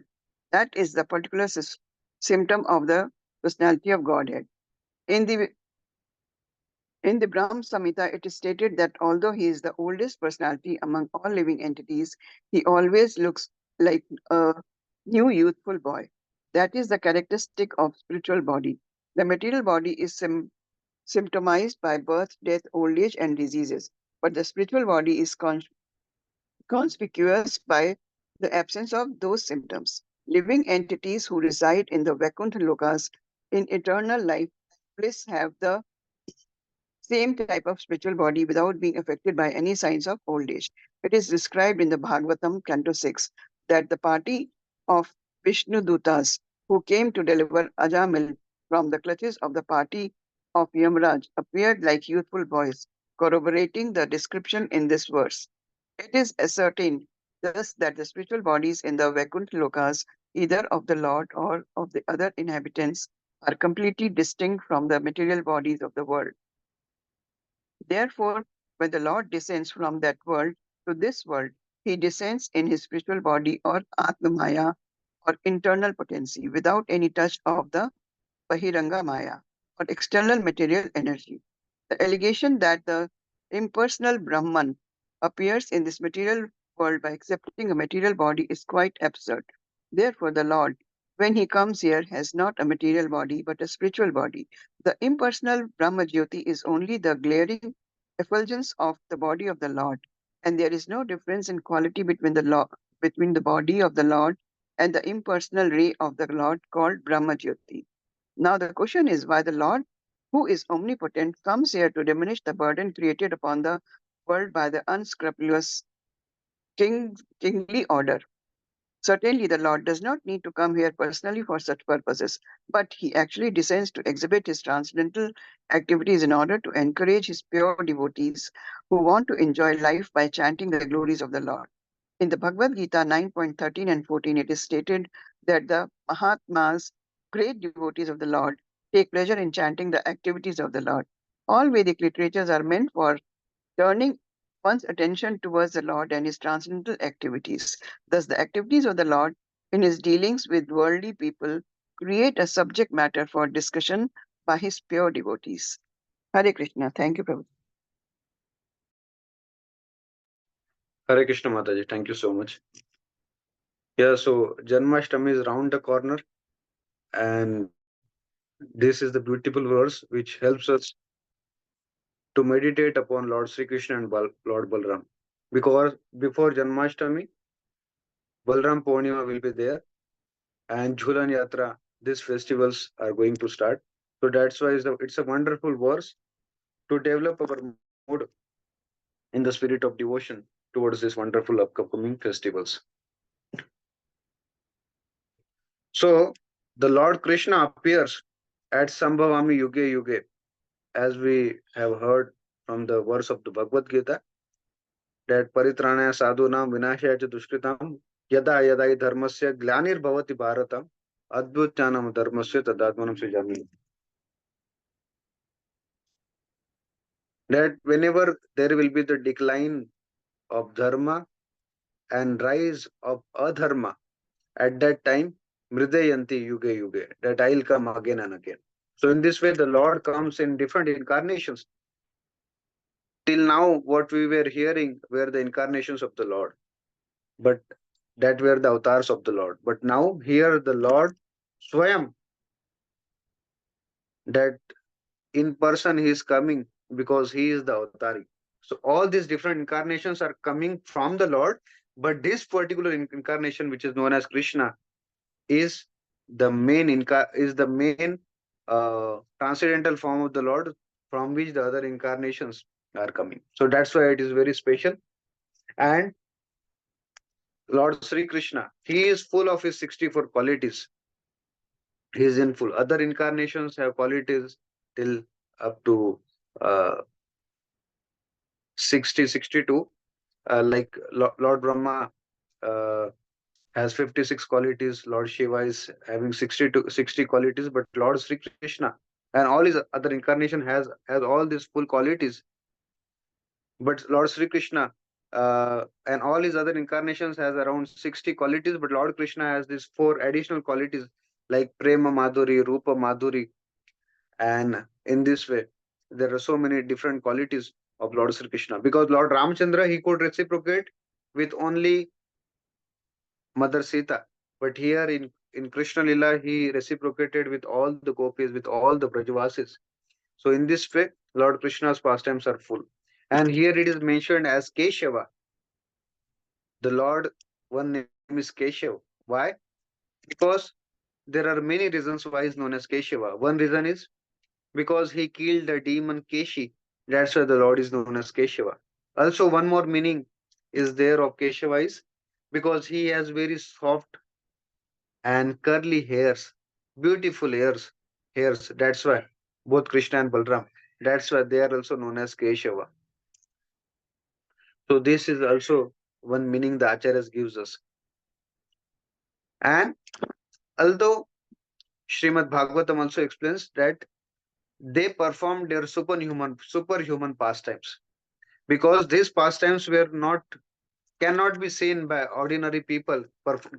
That is the particular symptom of the personality of Godhead. In the Brahm Samhita, it is stated that although he is the oldest personality among all living entities, he always looks like a new youthful boy. That is the characteristic of spiritual body. The material body is symptomized by birth, death, old age, and diseases. But the spiritual body is conspicuous by the absence of those symptoms. Living entities who reside in the Vaikuntha Lokas in eternal life bliss have the same type of spiritual body without being affected by any signs of old age. It is described in the Bhagavatam, Canto 6, that the party of Vishnu Dutas who came to deliver Ajamil from the clutches of the party of Yamraj appeared like youthful boys, corroborating the description in this verse. It is ascertained thus that the spiritual bodies in the Vaikuntha Lokas, either of the Lord or of the other inhabitants, are completely distinct from the material bodies of the world. Therefore, when the Lord descends from that world to this world, he descends in his spiritual body or Atmamaya or internal potency without any touch of the Bahiranga Maya or external material energy. The allegation that the impersonal Brahman appears in this material world by accepting a material body is quite absurd. Therefore, the Lord, when he comes here, has not a material body but a spiritual body. The impersonal Brahma Jyoti is only the glaring effulgence of the body of the Lord, and there is no difference in quality between the body of the Lord and the impersonal ray of the Lord called Brahma Jyoti. Now the question is why the Lord, who is omnipotent, comes here to diminish the burden created upon the world by the unscrupulous kingly order. Certainly, the Lord does not need to come here personally for such purposes, but he actually descends to exhibit his transcendental activities in order to encourage his pure devotees who want to enjoy life by chanting the glories of the Lord. In the Bhagavad Gita 9.13 and 14, it is stated that the Mahatmas, great devotees of the Lord, take pleasure in chanting the activities of the Lord. All Vedic literatures are meant for turning one's attention towards the Lord and his transcendental activities. Thus, the activities of the Lord in his dealings with worldly people create a subject matter for discussion by his pure devotees. Hare Krishna. Thank you, Prabhu. Hare Krishna Mataji, thank you so much. Yeah, so Janmashtami is round the corner, and this is the beautiful verse which helps us to meditate upon Lord Sri Krishna and Lord Balram. Because before Janmashtami, Balram Purnima will be there, and Jhulan Yatra, these festivals are going to start. So that's why it's a wonderful verse to develop our mood in the spirit of devotion towards these wonderful upcoming festivals. So the Lord Krishna appears at Sambhavami Yuge Yuge, as we have heard from the verse of the Bhagavad Gita, that Paritranaya Sadhunam Vinashaya Dushkritam Yada Yadai Dharmasya Glanir Bhavati Bharatam Adbhutyanam Dharmasya Tadatmanam Srijami. that whenever there will be the decline of dharma and rise of adharma, at that time, mridayanti yuge yuge, that I'll come again and again. So in this way, the Lord comes in different incarnations. Till now, what we were hearing were the incarnations of the Lord, but that were the avatars of the Lord. But now here the Lord Swayam, that in person he is coming because he is the avatari. So all these different incarnations are coming from the Lord, but this particular incarnation, which is known as Krishna, is the main transcendental form of the Lord, from which the other incarnations are coming. So that's why it is very special. And Lord Sri Krishna, he is full of his 64 qualities. He is in full. Other incarnations have qualities till up to uh, 60, 62. Like Lord Brahma uh, has 56 qualities. Lord Shiva is having 60 qualities, but Lord Sri Krishna and all his other incarnation has all these full qualities. But Lord Sri Krishna and all his other incarnations has around 60 qualities, but Lord Krishna has these four additional qualities like Prema Madhuri, Rupa Madhuri, and in this way, there are so many different qualities of Lord Sri Krishna. Because Lord Ramchandra, he could reciprocate with only Mother Sita, but here in Krishna Lila, he reciprocated with all the gopis, with all the Brajavasis. So in this way, Lord Krishna's pastimes are full. And here it is mentioned as Keshava. The Lord, one name is Keshav. Why? Because there are many reasons why he is known as Keshava. One reason is because he killed the demon Keshi. That's why the Lord is known as Keshava. Also, one more meaning is there of Keshava is because he has very soft and curly hairs, beautiful hairs. That's why both Krishna and Balram. That's why they are also known as Keshava. So this is also one meaning the Acharyas gives us. And although Srimad Bhagavatam also explains that they performed their superhuman pastimes because these pastimes were not cannot be seen by ordinary people,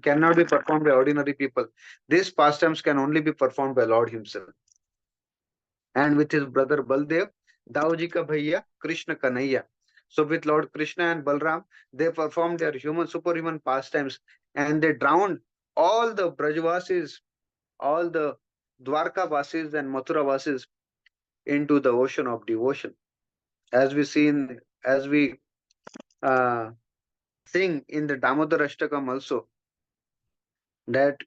cannot be performed by ordinary people. These pastimes can only be performed by Lord himself. And with his brother Baldev, Dauji ka bhaiya Krishna Kanaiya. So with Lord Krishna and Balram, they performed their superhuman pastimes, and they drowned all the Brajavasis, all the Dwarka Vasis and Mathura Vasis into the ocean of devotion. As we uh, sing in the Damodar Ashtakam also, that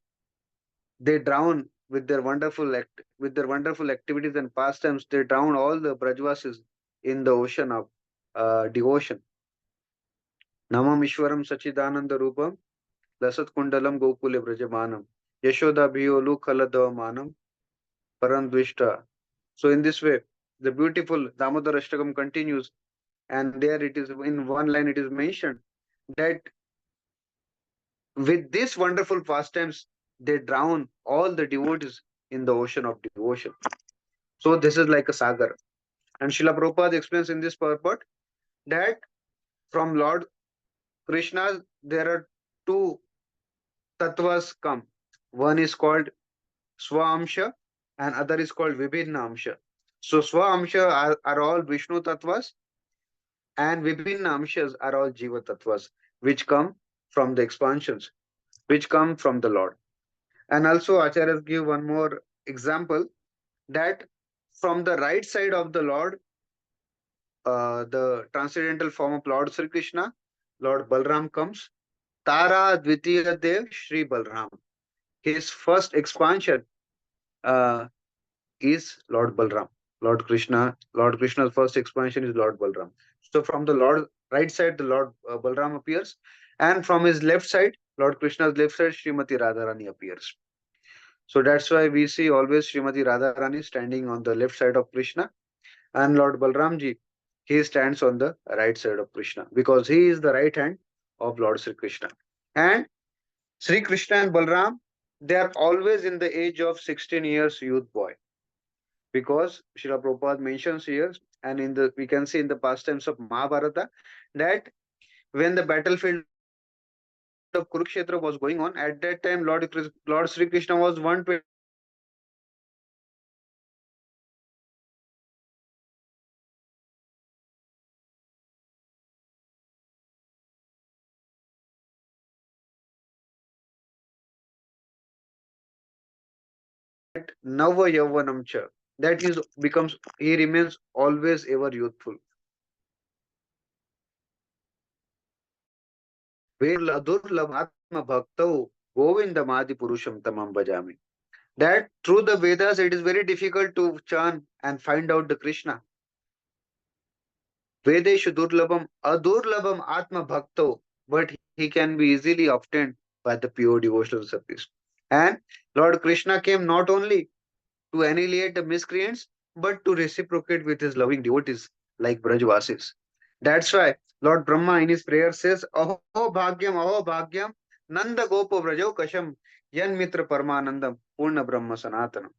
they drown with their wonderful activities and pastimes. They drown all the Brajvasis in the ocean of devotion. Namam Ishwaram Sachidananda Rupam Lasat Kundalam Gokule Brajamanam Yashoda Bhiyolu Khaladavamanam Parandvishta. So in this way, the beautiful Damodar Ashtakam continues, and there it is in one line it is mentioned that with these wonderful pastimes, they drown all the devotees in the ocean of devotion. So this is like a sagar. And Srila Prabhupada explains in this purport that from Lord Krishna, there are two tattvas come. One is called Swaamsha and other is called Vibhinna Amsha. So Swaamsha are all Vishnu tattvas and Vibhinna Amshas are all Jiva tattvas, which come from the expansions, which come from the Lord. And also Acharyas give one more example that from the right side of the Lord, the transcendental form of Lord Sri Krishna, Lord Balram comes. Tara Dvitiya Dev Shri Balram. His first expansion is Lord Balram. Lord Krishna's first expansion is Lord Balram. So from the Lord right side, the Lord Balram appears, and from his left side, Lord Krishna's left side, Srimati Radharani appears. So that's why we see always Srimati Radharani standing on the left side of Krishna, and Lord Balramji, he stands on the right side of Krishna because he is the right hand of Lord Sri Krishna. And Sri Krishna and Balram, they are always in the age of 16 years youth boy. because Srila Prabhupada mentions here, and we can see in the pastimes of Mahabharata, that when the battlefield of Kurukshetra was going on, at that time Lord Sri Krishna was 120 years old. That Nava Yauvanam cha, that he remains always ever youthful. Vedurlabhatma bhaktau Govindamadi Purusham Tamam Bhajami. That through the Vedas it is very difficult to churn and find out the Krishna. Vedeshu Durlabham Adurlabham Atma Bhakto, but he can be easily obtained by the pure devotional service. And Lord Krishna came not only to annihilate the miscreants, but to reciprocate with his loving devotees like Brajvasis. That's why Lord Brahma in his prayer says, Aho Bhagyam, Nanda Gopo Brajo Kasham, Yan Mitra Paramanandam, Purna Brahma Sanatanam.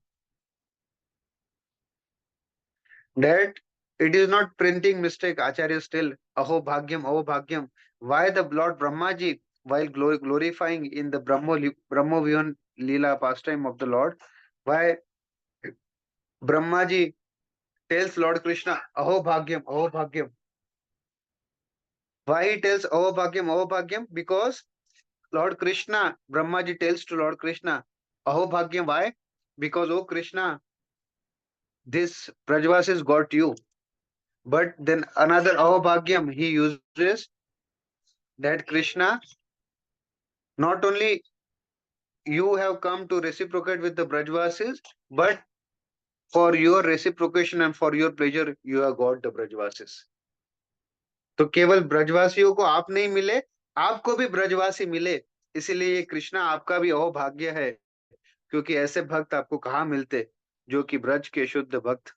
That it is not printing mistake, Acharya still, Aho Bhagyam. Why the Lord Brahmaji, while glorifying in the Brahmovihan Leela pastime of the Lord, why Brahmaji tells Lord Krishna, Aho Bhagyam. Why he tells Aho Bhagyam? Because Lord Krishna, Brahmaji tells to Lord Krishna, Aho Bhagyam. Why? Because, oh Krishna, this Brajvasis got you. But then another Aho Bhagyam he uses, that Krishna, not only you have come to reciprocate with the Brajvasis, but for your reciprocation and for your pleasure, you have got the Brajvasis. तो केवल ब्रजवासियों को आप नहीं मिले, आपको भी ब्रजवासी मिले, इसीलिए ये कृष्णा आपका भी अहोभाग्य है, क्योंकि ऐसे भक्त आपको कहाँ मिलते जो कि ब्रज के शुद्ध भक्त.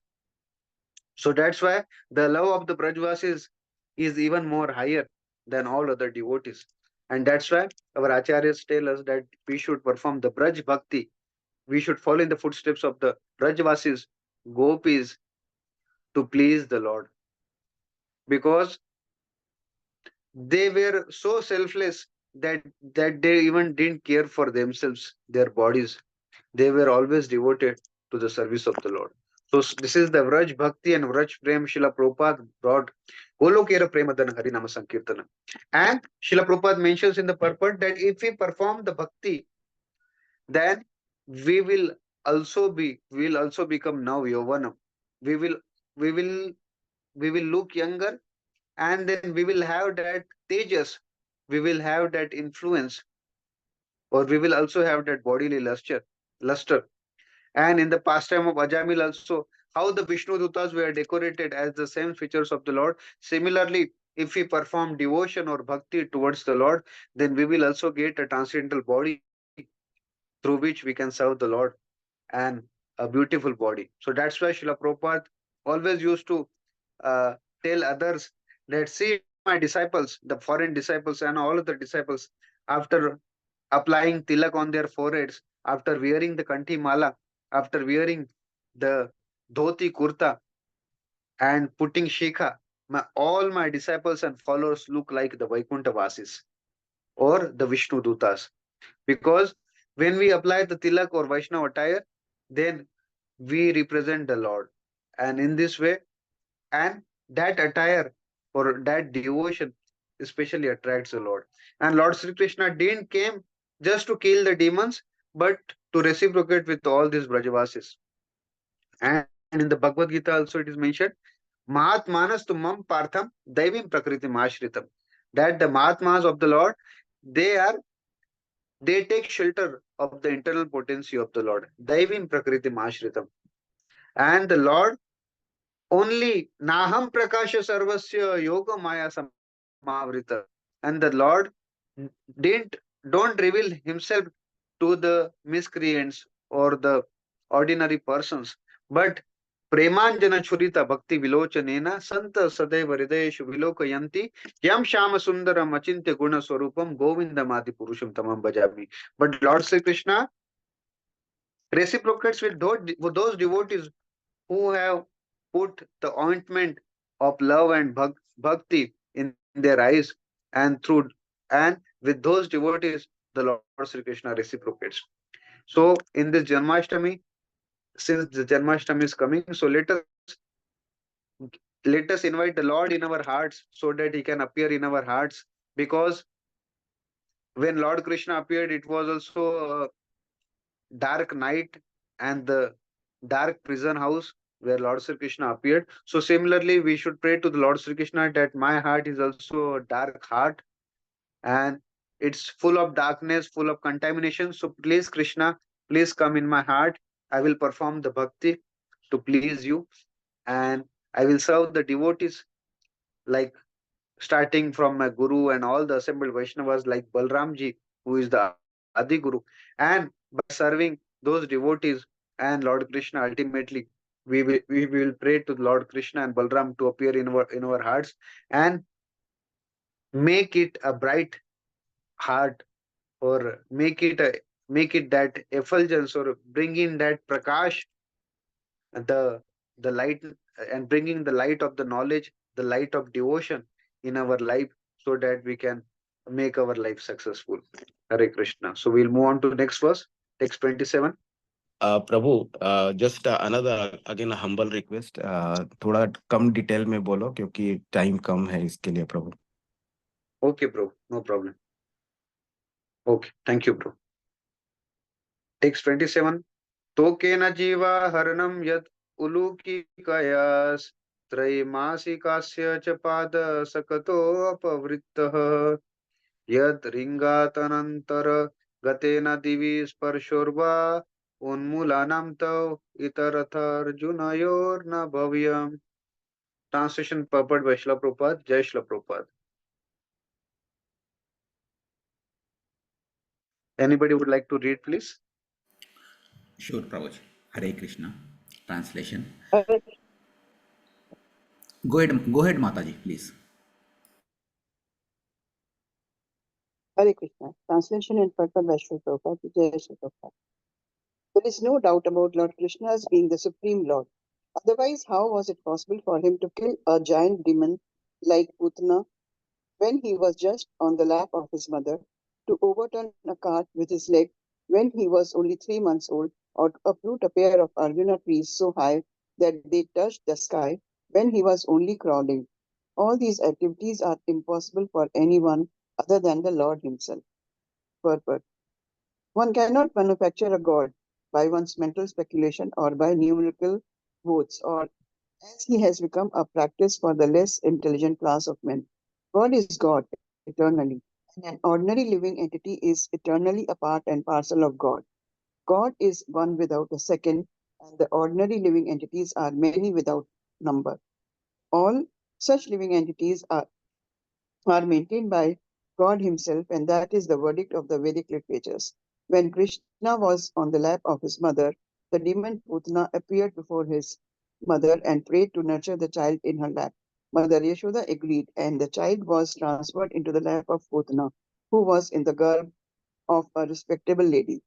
So that's why the love of the Brajvasis is even more higher than all other devotees. And that's why our acharyas tell us that we should perform the Braj Bhakti. We should follow in the footsteps of the Brajvasis, gopis, to please the Lord. Because they were so selfless that they even didn't care for themselves, their bodies. They were always devoted to the service of the Lord. So this is the Vraj Bhakti and Vraj Prem Srila Prabhupada brought Golokera Premadana Harinama Sankirtana. And Srila Prabhupada mentions in the purport that if we perform the bhakti, then we will also become now Yovanam. We will look younger, and then we will have that tejas, we will have that influence, or we will also have that bodily luster. And in the pastime of Ajamil also, how the Vishnu Dutas were decorated as the same features of the Lord. Similarly, if we perform devotion or bhakti towards the Lord, then we will also get a transcendental body through which we can serve the Lord, and a beautiful body. So that's why Srila Prabhupada always used to tell others that, see my disciples, the foreign disciples and all of the disciples, after applying tilak on their foreheads, after wearing the kanti mala, after wearing the dhoti kurta and putting shikha, all my disciples and followers look like the Vaikuntha Vasis or the Vishnu Dutas. Because when we apply the tilak or Vaishnava attire, then we represent the Lord. And in this way, and that attire or that devotion especially attracts the Lord. And Lord Sri Krishna didn't came just to kill the demons, but to reciprocate with all these Brajavasis. And in the Bhagavad Gita also it is mentioned, Mahatmanas tu mam partham daivim prakriti mashritam. That the Mahatmas of the Lord, they take shelter of the internal potency of the Lord. Daivim prakriti mashritam. And the Lord only Naham Prakasha Sarvasya Yoga Maya Samavrita. And the Lord didn't don't reveal himself to the miscreants or the ordinary persons, but Premanjana Churita Bhakti Vilochanena Santa Sadeva Hridayeshu Vilokayanti Yam Shama Sundaram Achintya Guna Swarupam Govindamadi Purusham Tamam Bhajami. But Lord Sri Krishna reciprocates with those devotees who have put the ointment of love and bhakti in their eyes, and with those devotees, the Lord Sri Krishna reciprocates. So in this Janmashtami, since the Janmashtami is coming, so let us invite the Lord in our hearts so that He can appear in our hearts. Because when Lord Krishna appeared, it was also a dark night and the dark prison house where Lord Sri Krishna appeared. So similarly, we should pray to the Lord Sri Krishna that my heart is also a dark heart and it's full of darkness, full of contamination. So please, Krishna, please come in my heart. I will perform the bhakti to please you, and I will serve the devotees, like starting from my guru and all the assembled Vaishnavas like Balramji, who is the Adi Guru. And by serving those devotees and Lord Krishna, ultimately we will pray to Lord Krishna and Balram to appear in our hearts and make it a bright heart, or make it that effulgence, or bring in that prakash, the light, and bringing the light of the knowledge, the light of devotion in our life, so that we can make our life successful. Hare Krishna. So we'll move on to next verse, text 27. प्रभु, just another again humble request, थोड़ा कम detail में बोलो क्योंकि time कम है इसके लिए प्रभु. Okay, bro, no problem. Okay, thank you, bro. Text 27. तोकेन जीवा हरणं यत् उलूकिकयास् त्रैमासिकास्य च पाद सकतो अपवृत्तः यत् रिङ्गातनन्तर गतेन दिवि स्पर्शोर्वा उन्मूलनं तौ इतरथर्जुनयोर्न भव्यम्. Translation purport by Srila Prabhupada. Jai Srila Prabhupada. Anybody would like to read, please? Sure, Prabhuji. Hare Krishna. Translation. Go ahead, Mataji, please. Hare Krishna. Translation and purport by Srila Prabhupada. Jai Srila Prabhupada. There is no doubt about Lord Krishna's being the Supreme Lord. Otherwise, how was it possible for him to kill a giant demon like Putana when he was just on the lap of his mother, to overturn a cart with his leg when he was only 3 months old, or to uproot a pair of Arjuna trees so high that they touched the sky when he was only crawling? All these activities are impossible for anyone other than the Lord himself. Purport. One cannot manufacture a god by one's mental speculation or by numerical votes, or as he has become a practice for the less intelligent class of men. God is God eternally, and an ordinary living entity is eternally a part and parcel of God. God is one without a second, and the ordinary living entities are many without number. All such living entities are maintained by God Himself, and that is the verdict of the Vedic literatures. When Krishna was on the lap of his mother, the demon Putana appeared before his mother and prayed to nurture the child in her lap. Mother Yashoda agreed, and the child was transferred into the lap of Putana, who was in the garb of a respectable lady.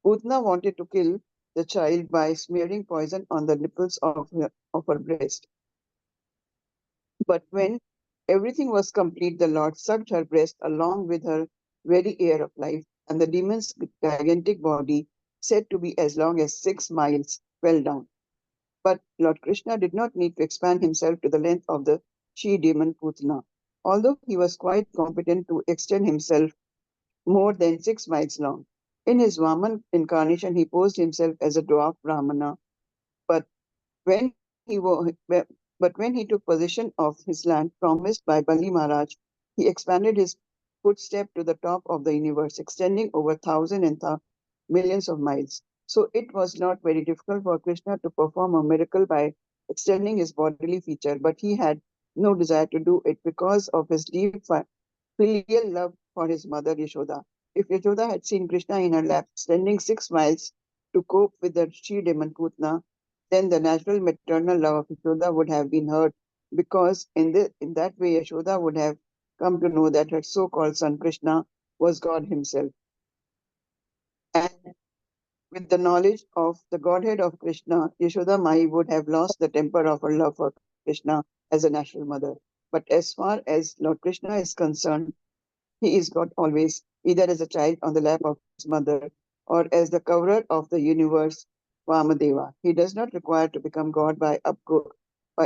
Putana wanted to kill the child by smearing poison on the nipples of her breast. But when everything was complete, the Lord sucked her breast along with her very air of life, and the demon's gigantic body, said to be as long as 6 miles, fell down. But Lord Krishna did not need to expand himself to the length of the she demon Putana. Although he was quite competent to extend himself more than 6 miles long. In his Vaman incarnation, he posed himself as a dwarf Brahmana, but when he when he took possession of his land promised by Bali Maharaj, he expanded his footstep to the top of the universe, extending over thousands and millions of miles. So it was not very difficult for Krishna to perform a miracle by extending his bodily feature, but he had no desire to do it because of his deep filial love for his mother Yashoda. If Yashoda had seen Krishna in her lap, standing 6 miles to cope with the she demon Putna, then the natural maternal love of Yashoda would have been hurt, because in that way Yashoda would have come to know that her so-called son Krishna was God himself. And With the knowledge of the Godhead of Krishna, Yashoda Mai would have lost the temper of her love for Krishna as a natural mother. But as far as Lord Krishna is concerned, he is God always, either as a child on the lap of his mother or as the coverer of the universe, Vamadeva. He does not require to become God by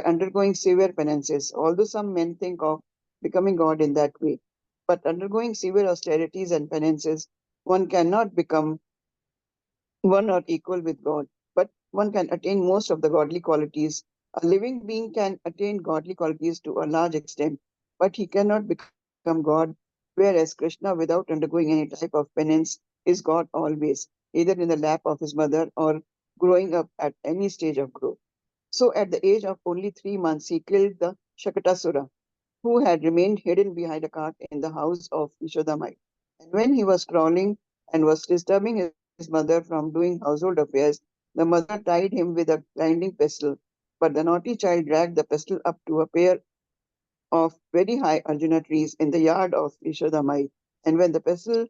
undergoing severe penances, although some men think of becoming God in that way. But undergoing severe austerities and penances, one cannot become one or equal with God, but one can attain most of the godly qualities. A living being can attain godly qualities to a large extent, but he cannot become God, whereas Krishna, without undergoing any type of penance, is God always, either in the lap of his mother or growing up at any stage of growth. So, at the age of only 3 months, he killed the Shakatasura, who had remained hidden behind a cart in the house of Yashodamai. And when he was crawling and was disturbing his mother from doing household affairs, the mother tied him with a grinding pestle. But the naughty child dragged the pestle up to a pair of very high Arjuna trees in the yard of Yashodamai. And when the pestle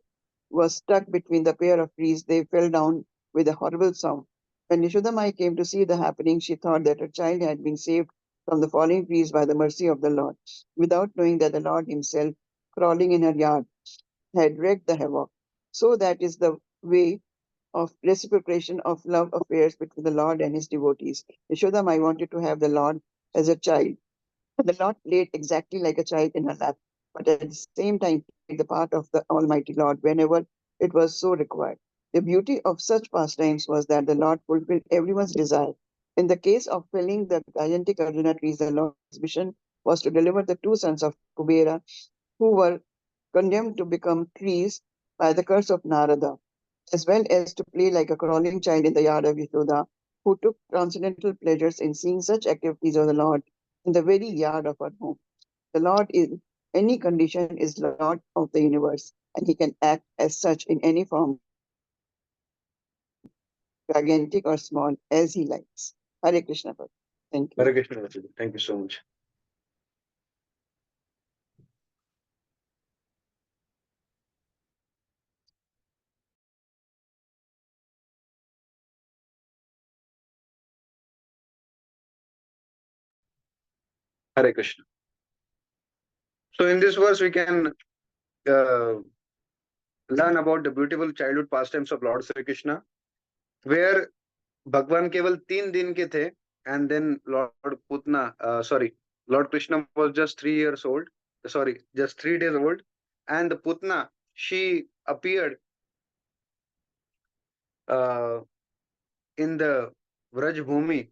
was stuck between the pair of trees, they fell down with a horrible sound. When Yashodamai came to see the happening, she thought that her child had been saved from the falling trees by the mercy of the Lord, without knowing that the Lord himself, crawling in her yard, had wreaked the havoc. So that is the way of reciprocation of love affairs between the Lord and his devotees. Yashodamai wanted to have the Lord as a child. The Lord played exactly like a child in her lap, but at the same time played the part of the Almighty Lord whenever it was so required. The beauty of such pastimes was that the Lord fulfilled everyone's desire. In the case of felling the gigantic Arjuna trees, the Lord's mission was to deliver the two sons of Kubera who were condemned to become trees by the curse of Narada, as well as to play like a crawling child in the yard of Yashoda, who took transcendental pleasures in seeing such activities of the Lord in the very yard of her home. The Lord in any condition is Lord of the universe, and he can act as such in any form, gigantic or small, as he likes. Hare Krishna. Prabhu. Thank you. Hare Krishna, Vasu. Thank you so much. Hare Krishna. So in this verse, we can uh, learn about the beautiful childhood pastimes of Lord Sri Krishna, where भगवान केवल 3 दिन के थे, and then Lord Lord Krishna was just 3 years old, sorry, just 3 days old, and the Putna, she appeared uh, in the Vraj Bhumi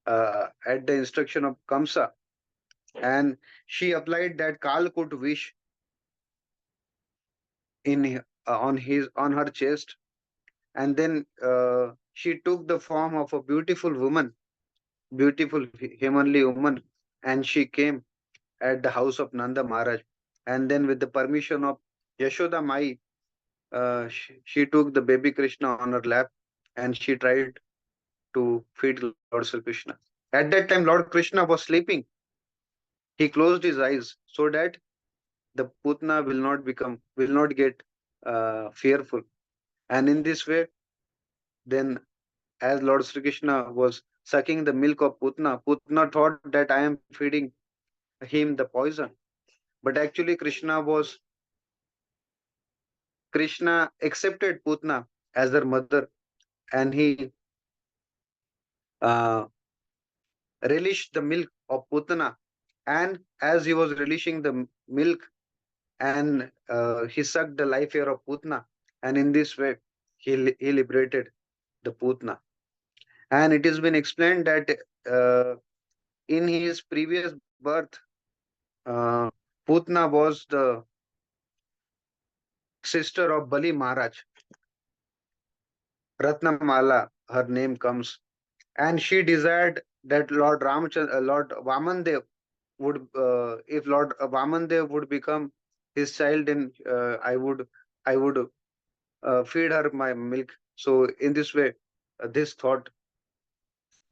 at the instruction of Kamsa, and she applied that Kalkut wish in on her chest, and then she took the form of a beautiful woman, beautiful heavenly woman, and she came at the house of Nanda Maharaj. And then, with the permission of Yashoda Mai, she took the baby Krishna on her lap and she tried to feed Lord Sri Krishna. At that time, Lord Krishna was sleeping. He closed his eyes so that the Putna will not get fearful. And in this way, then as Lord Sri Krishna was sucking the milk of Putna, Putna thought that I am feeding him the poison. But actually, Krishna accepted Putna as her mother, and he uh, relished the milk of Putna. And as he was relishing the milk, and he sucked the life air of Putna, and in this way, he liberated the Putna. And it has been explained that in his previous birth, uh, Putna was the sister of Bali Maharaj. Ratnamala, her name comes, and she desired that Lord Vamandev would, if Lord Vamandev would become his child, then I would feed her my milk. So in this way, this thought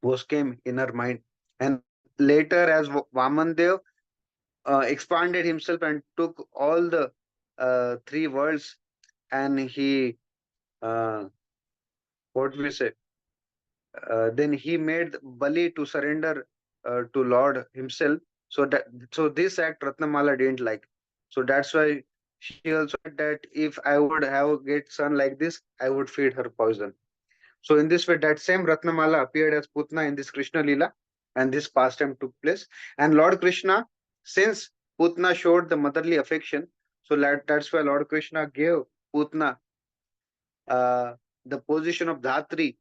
was came in her mind, and later as Vamandev expanded himself and took all the 3 worlds, and he uh, what we say, then he made Bali to surrender to Lord himself. So this act Ratnamala didn't like. So that's why she also said that if I would have get son like this, I would feed her poison. So in this way, that same Ratnamala appeared as Putna in this Krishna Lila, and this pastime took place. And Lord Krishna, since Putna showed the motherly affection, so that's why Lord Krishna gave Putna uh, the position of Dhatri,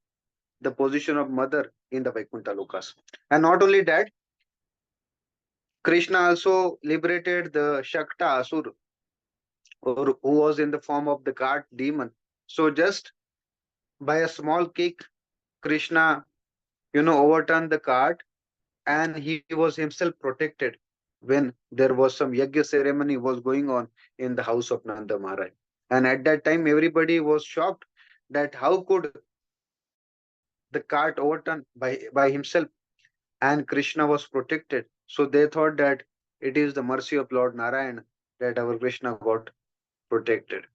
the position of mother in the Vaikuntha Lokas. And not only that, Krishna also liberated the Shakta Asur, or who was in the form of the cart demon. So just by a small kick, Krishna, overturned the cart, and he was himself protected when there was some yajna ceremony was going on in the house of Nanda Maharaj. And at that time, everybody was shocked that how could the cart overturn by himself, and Krishna was protected. So they thought that it is the mercy of Lord Narayan that our Krishna got protected.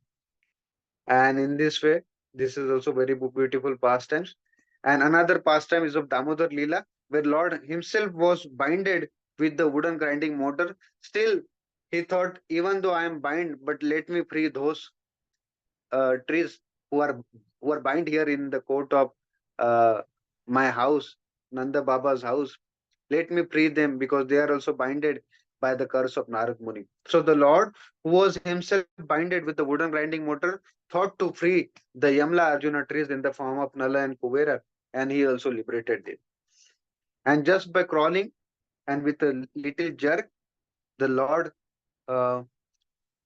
And in this way, this is also very beautiful pastimes. And another pastime is of Damodar Leela, where Lord himself was binded with the wooden grinding mortar. Still, he thought, even though I am bind, but let me free those trees who are bind here in the court of uh, my house, Nanda Baba's house. Let me free them because they are also binded by the curse of Narad Muni. So the Lord, who was himself binded with the wooden grinding mortar, thought to free the Yamla Arjuna trees in the form of Nala and Kuvera, and he also liberated them. And just by crawling and with a little jerk, the Lord, uh,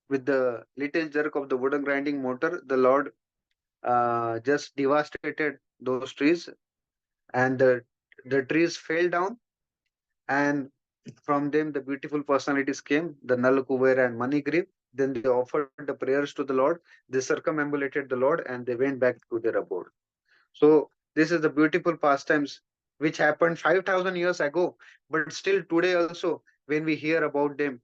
with the little jerk of the wooden grinding mortar, the Lord just devastated those trees, and the trees fell down, and from them the beautiful personalities came, the Nal Kuvera and Manigriv. Then they offered the prayers to the Lord, they circumambulated the Lord, and they went back to their abode. So this is the beautiful pastimes which happened 5,000 years ago, but still today also, when we hear about them,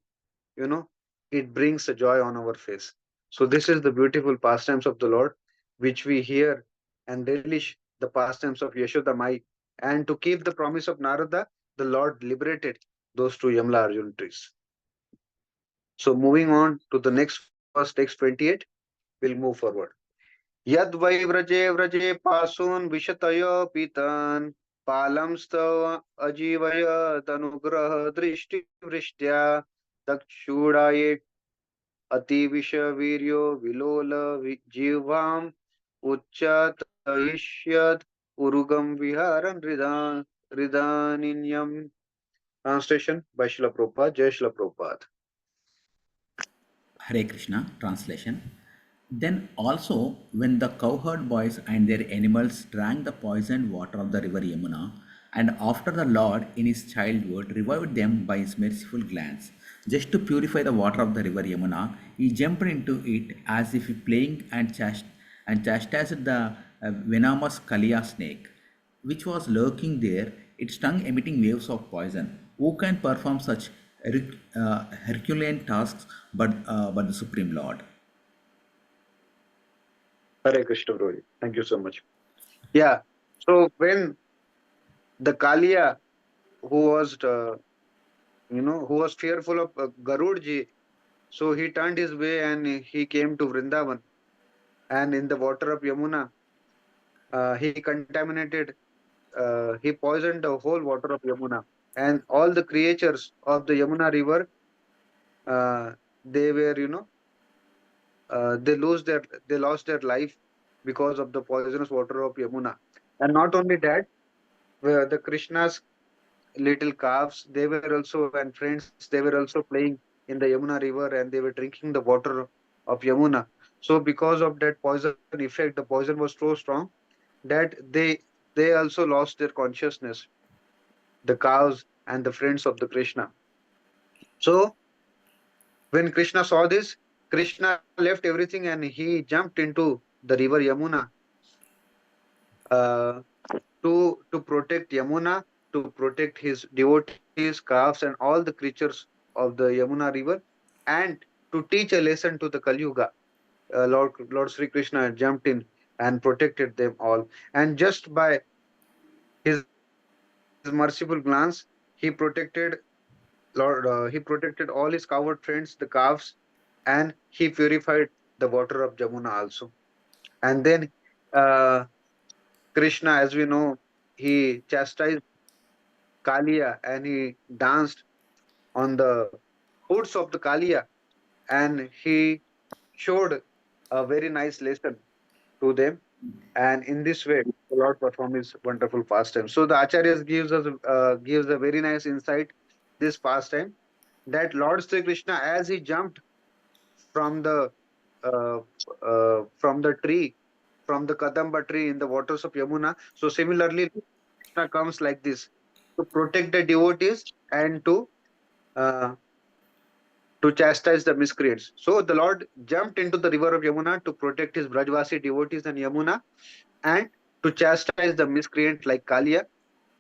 you know, it brings a joy on our face. So this is the beautiful pastimes of the Lord, which we hear and relish the pastimes of Yashoda Mai. And to keep the promise of Narada, the Lord liberated those two Yamla Arjun trees. So moving on to the next verse, text 28, we'll move forward. Yad vai vraje pasun vishataya pitan palamstav ajivaya tanugrah drishti vrishtya dakshudaye अतिविषवीर्यो विलोल जिह्वाम् उच्चाटयिष्यत् उरुगम विहारं हृदानिन्यम्. Translation by Srila Prabhupada. Jai Srila Prabhupada. Hare Krishna, translation. Then also, when the cowherd boys and their animals drank the poisoned water of the river Yamuna, and after the Lord in his childhood revived them by his merciful glance, just to purify the water of the river Yamuna, he jumped into it as if playing and chastised the venomous Kaliya snake, which was lurking there, its tongue emitting waves of poison. Who can perform such Herculean tasks but the Supreme Lord? Hare Krishna Prabhuji. Thank you so much. Yeah. So when the Kaliya, who was who was fearful of Garudji, so he turned his way and he came to Vrindavan, and in the water of Yamuna, he contaminated, he poisoned the whole water of Yamuna, and all the creatures of the Yamuna river, uh, they were, they lost their life because of the poisonous water of Yamuna. And not only that, the Krishna's little calves, they were also, and friends, they were also playing in the Yamuna river, and they were drinking the water of Yamuna. So because of that poison effect, the poison was so strong that they also lost their consciousness, the cows and the friends of the Krishna. So when Krishna saw this, Krishna left everything and he jumped into the river Yamuna, uh, to protect Yamuna, to protect his devotees, calves, and all the creatures of the Yamuna river, and to teach a lesson to the Kali Yuga. Lord Sri Krishna jumped in and protected them all. And just by his merciful glance, he protected he protected all his coward friends, the calves, and he purified the water of Jamuna also. And then uh, Krishna, as we know, he chastised Kalia and he danced on the hoods of the Kalia, and he showed a very nice lesson to them. And in this way, the Lord performed his wonderful pastime. So the Acharyas gives a very nice insight this pastime, that Lord Sri Krishna, as he jumped from uh, from the tree, from the Kadamba tree in the waters of Yamuna. So similarly, Krishna comes like this to protect the devotees and uh, to chastise the miscreants. So the Lord jumped into the river of Yamuna to protect his Brajvasi devotees and Yamuna, and to chastise the miscreant like Kalia.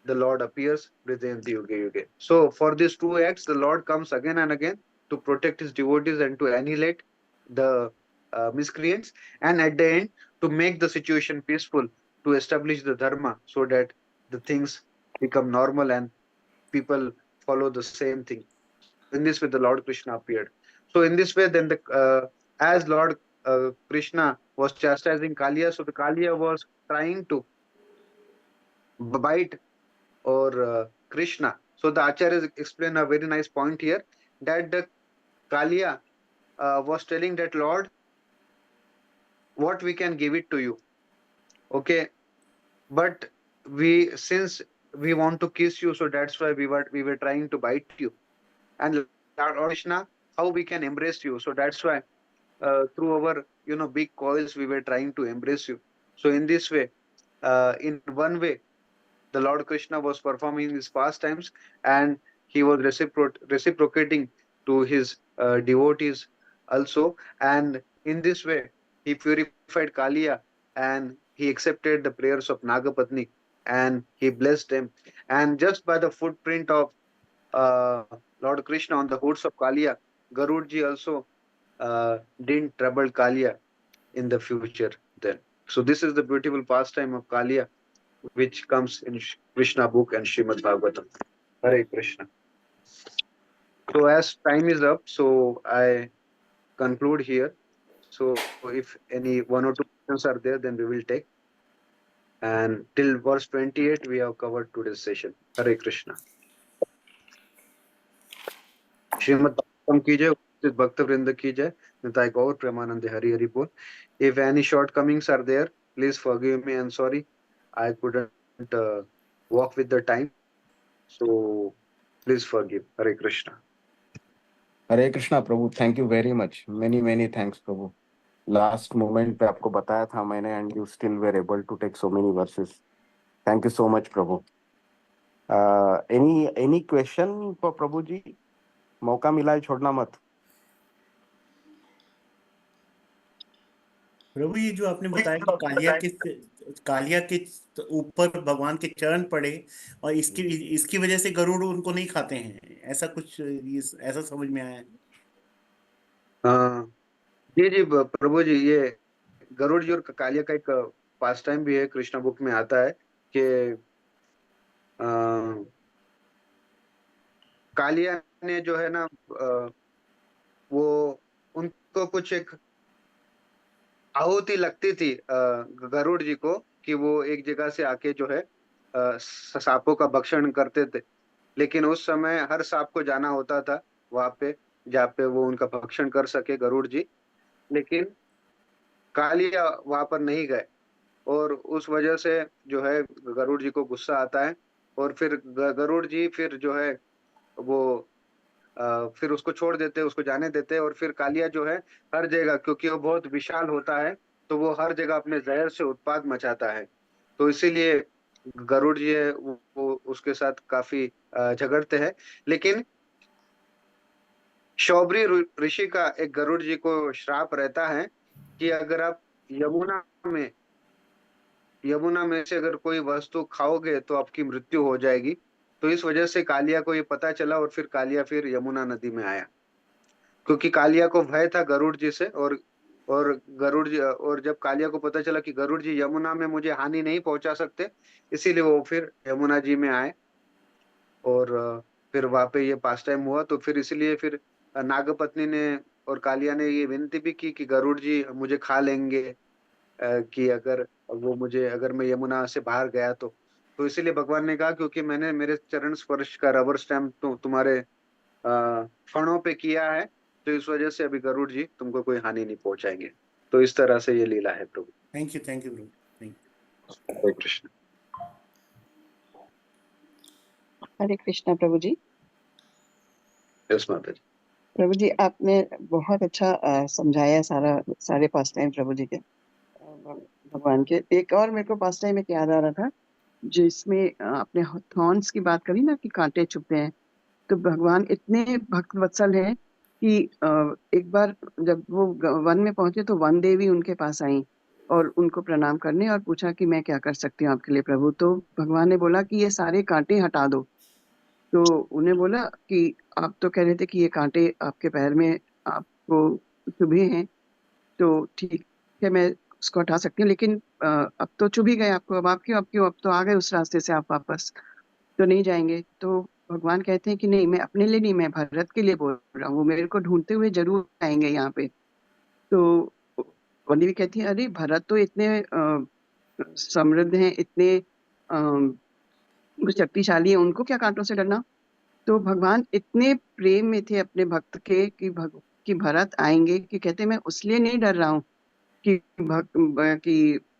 The Lord appears Hridayanti Yuge Yuge. So for these two acts, the Lord comes again and again to protect his devotees and to annihilate the miscreants, and at the end to make the situation peaceful, to establish the dharma, so that the things become normal and people follow the same thing. So in this way, the Lord Krishna appeared. So in this way, then the as Lord Krishna was chastising Kalia, so the Kalia was trying to bite or Krishna. So the Acharyas explain a very nice point here, that the Kalia was telling that Lord, what we can give it to you, okay, but since we want to kiss you, so that's why we were trying to bite you. And Lord Krishna, how we can embrace you? So that's why through our big coils we were trying to embrace you. So in this way, in one way, the Lord Krishna was performing his pastimes, and he was reciprocating to his devotees also. And in this way, he purified Kalia, and he accepted the prayers of Nagapatni, and he blessed them. And just by the footprint of Lord Krishna on the hoods of Kalia, Garudji also didn't trouble Kalia in the future then. So this is the beautiful pastime of Kalia, which comes in Krishna book and Srimad Bhagavatam. Hare Krishna. So as time is up, so I conclude here. So if any one or two questions are there, then we will take. And till verse 28, we have covered today's session. Hare Krishna. Srimad Bhagavatam ki jai, Upasthit Bhakta Vrinda ki jai, Nitai Gaur Premanande Hari Hari Bol. If any shortcomings are there, please forgive me and sorry. I couldn't walk with the time. So please forgive. Hare Krishna. Hare Krishna प्रभु, thank you very much, many many thanks प्रभु. Last moment पे आपको बताया था मैंने, and you still were able to take so many verses. Thank you so much प्रभु. Any question for प्रभु जी? मौका मिला है, छोड़ना मत. प्रभु ये जो आपने बताया कि कालिया के ऊपर भगवान के चरण पड़े और इसकी वजह से गरुड़ उनको नहीं खाते हैं, ऐसा कुछ ऐसा समझ में आया है. जी जी प्रभु जी, ये गरुड़ जी और कालिया का एक पास टाइम भी है, कृष्णा बुक में आता है कि कालिया ने जो है ना, वो उनको कुछ एक आहुति लगती थी गरुड़ जी को, कि वो एक जगह से आके जो है सांपों का भक्षण करते थे. लेकिन उस समय हर सांप को जाना होता था वहां पे, जहाँ पे वो उनका भक्षण कर सके गरुड़ जी. लेकिन कालिया वहां पर नहीं गए, और उस वजह से जो है गरुड़ जी को गुस्सा आता है, और फिर गरुड़ जी फिर जो है वो फिर उसको छोड़ देते, उसको जाने देते. और फिर कालिया जो है हर जगह, क्योंकि वो बहुत विशाल होता है, तो वो हर जगह अपने जहर से उत्पात मचाता है. तो इसीलिए गरुड़ जी है वो उसके साथ काफी झगड़ते हैं. लेकिन शौबरी ऋषि का एक गरुड़ जी को श्राप रहता है कि अगर आप यमुना में से अगर कोई वस्तु खाओगे तो आपकी मृत्यु हो जाएगी. तो इस वजह से कालिया को ये पता चला, और फिर कालिया फिर यमुना नदी में आया, क्योंकि कालिया को भय था गरुड़ जी से, और और गरुड़ जी, और जब कालिया को पता चला कि गरुड़ जी यमुना में मुझे हानि नहीं पहुंचा सकते, इसीलिए वो फिर यमुना जी में आए। और फिर वहां पे ये पास टाइम हुआ, तो फिर इसलिए फिर नागपत्नी ने और कालिया ने ये विनती भी की कि गरुड़ जी मुझे खा लेंगे, कि अगर वो मुझे, अगर मैं यमुना से बाहर गया तो इसीलिए भगवान ने कहा क्योंकि मैंने मेरे चरण स्पर्श का रबर स्टैम्प तुम्हारे फणों पे किया है, तो इस वजह से अभी गरुड़ जी तुमको कोई हानि नहीं पहुंचाएंगे। तो इस तरह से ये लीला है प्रभु। Thank you, Prabhu. Thank you. Hare Krishna. Hare Krishna प्रभु जी। यस माता जी। प्रभु जी आपने बहुत अच्छा समझाया सारे पास टाइम प्रभु जी के, भगवान के। एक और मेरे को पास टाइम एक याद आ रहा था, जिसमें आपने थॉर्न्स की बात करी ना कि कांटे चुभते हैं। तो भगवान इतने भक्त वत्सल हैं कि एक बार जब वो वन में पहुंचे तो वन देवी उनके पास आई और उनको प्रणाम करने और पूछा कि मैं क्या कर सकती हूँ आपके लिए प्रभु। तो भगवान ने बोला कि ये सारे कांटे हटा दो। तो उन्हें बोला कि आप तो कह रहे थे कि ये कांटे आपके पैर में आपको चुभे हैं, तो ठीक है मैं उसको हटा सकती हूँ, लेकिन अब तो चुभ ही गए आपको, अब आप क्यों अब तो आ गए उस रास्ते से, आप वापस तो नहीं जाएंगे। तो भगवान कहते हैं कि नहीं, मैं अपने लिए नहीं, मैं भरत के लिए बोल रहा हूँ, वो मेरे को ढूंढते हुए जरूर आएंगे यहाँ पे। तो वंदी भी कहती है अरे भरत तो इतने समृद्ध हैं, इतने शक्तिशाली हैं, उनको क्या कांटों से डरना। तो भगवान इतने प्रेम में थे अपने भक्त के कि भरत आएंगे, कि कहते मैं उसलिए नहीं डर रहा हूँ कि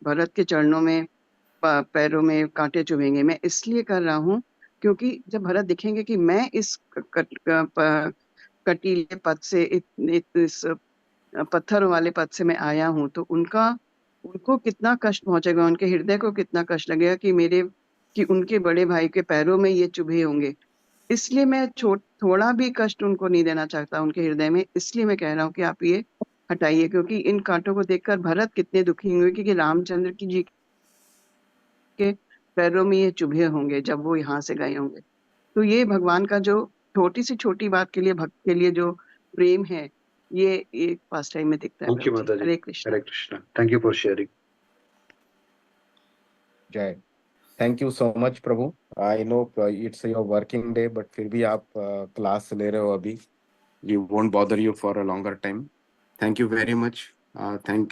भरत के चरणों में पैरों में कांटे चुभेंगे, मैं इसलिए कर रहा हूँ क्योंकि जब भरत दिखेंगे कि मैं इस कटीले पद से इस पत्थरों वाले पद से मैं आया हूँ, तो उनको कितना कष्ट पहुंचेगा, उनके हृदय को कितना कष्ट लगेगा कि उनके बड़े भाई के पैरों में ये चुभे होंगे। इसलिए मैं थोड़ा भी कष्ट उनको नहीं देना चाहता उनके हृदय में, इसलिए मैं कह रहा हूँ कि आप ये हटाइए, क्योंकि इन कांटों को देखकर भरत कितने दुखी होंगे कि रामचंद्र जी के पैरों में ये चुभे होंगे जब वो यहाँ से गए होंगे। तो ये भगवान का जो छोटी से छोटी बात के लिए भक्त के लिए जो प्रेम है, ये पास्ट टाइम में दिखता है थैंक यू प्रभु जी। माता जी। Hare Krishna. Hare Krishna. Thank you for sharing. जय। थैंक यू सो मच प्रभु। I know it's your working day, but फिर भी आप क्लास ले रहे हो अभी। We won't bother you for a longer time. Thank you very much. Thank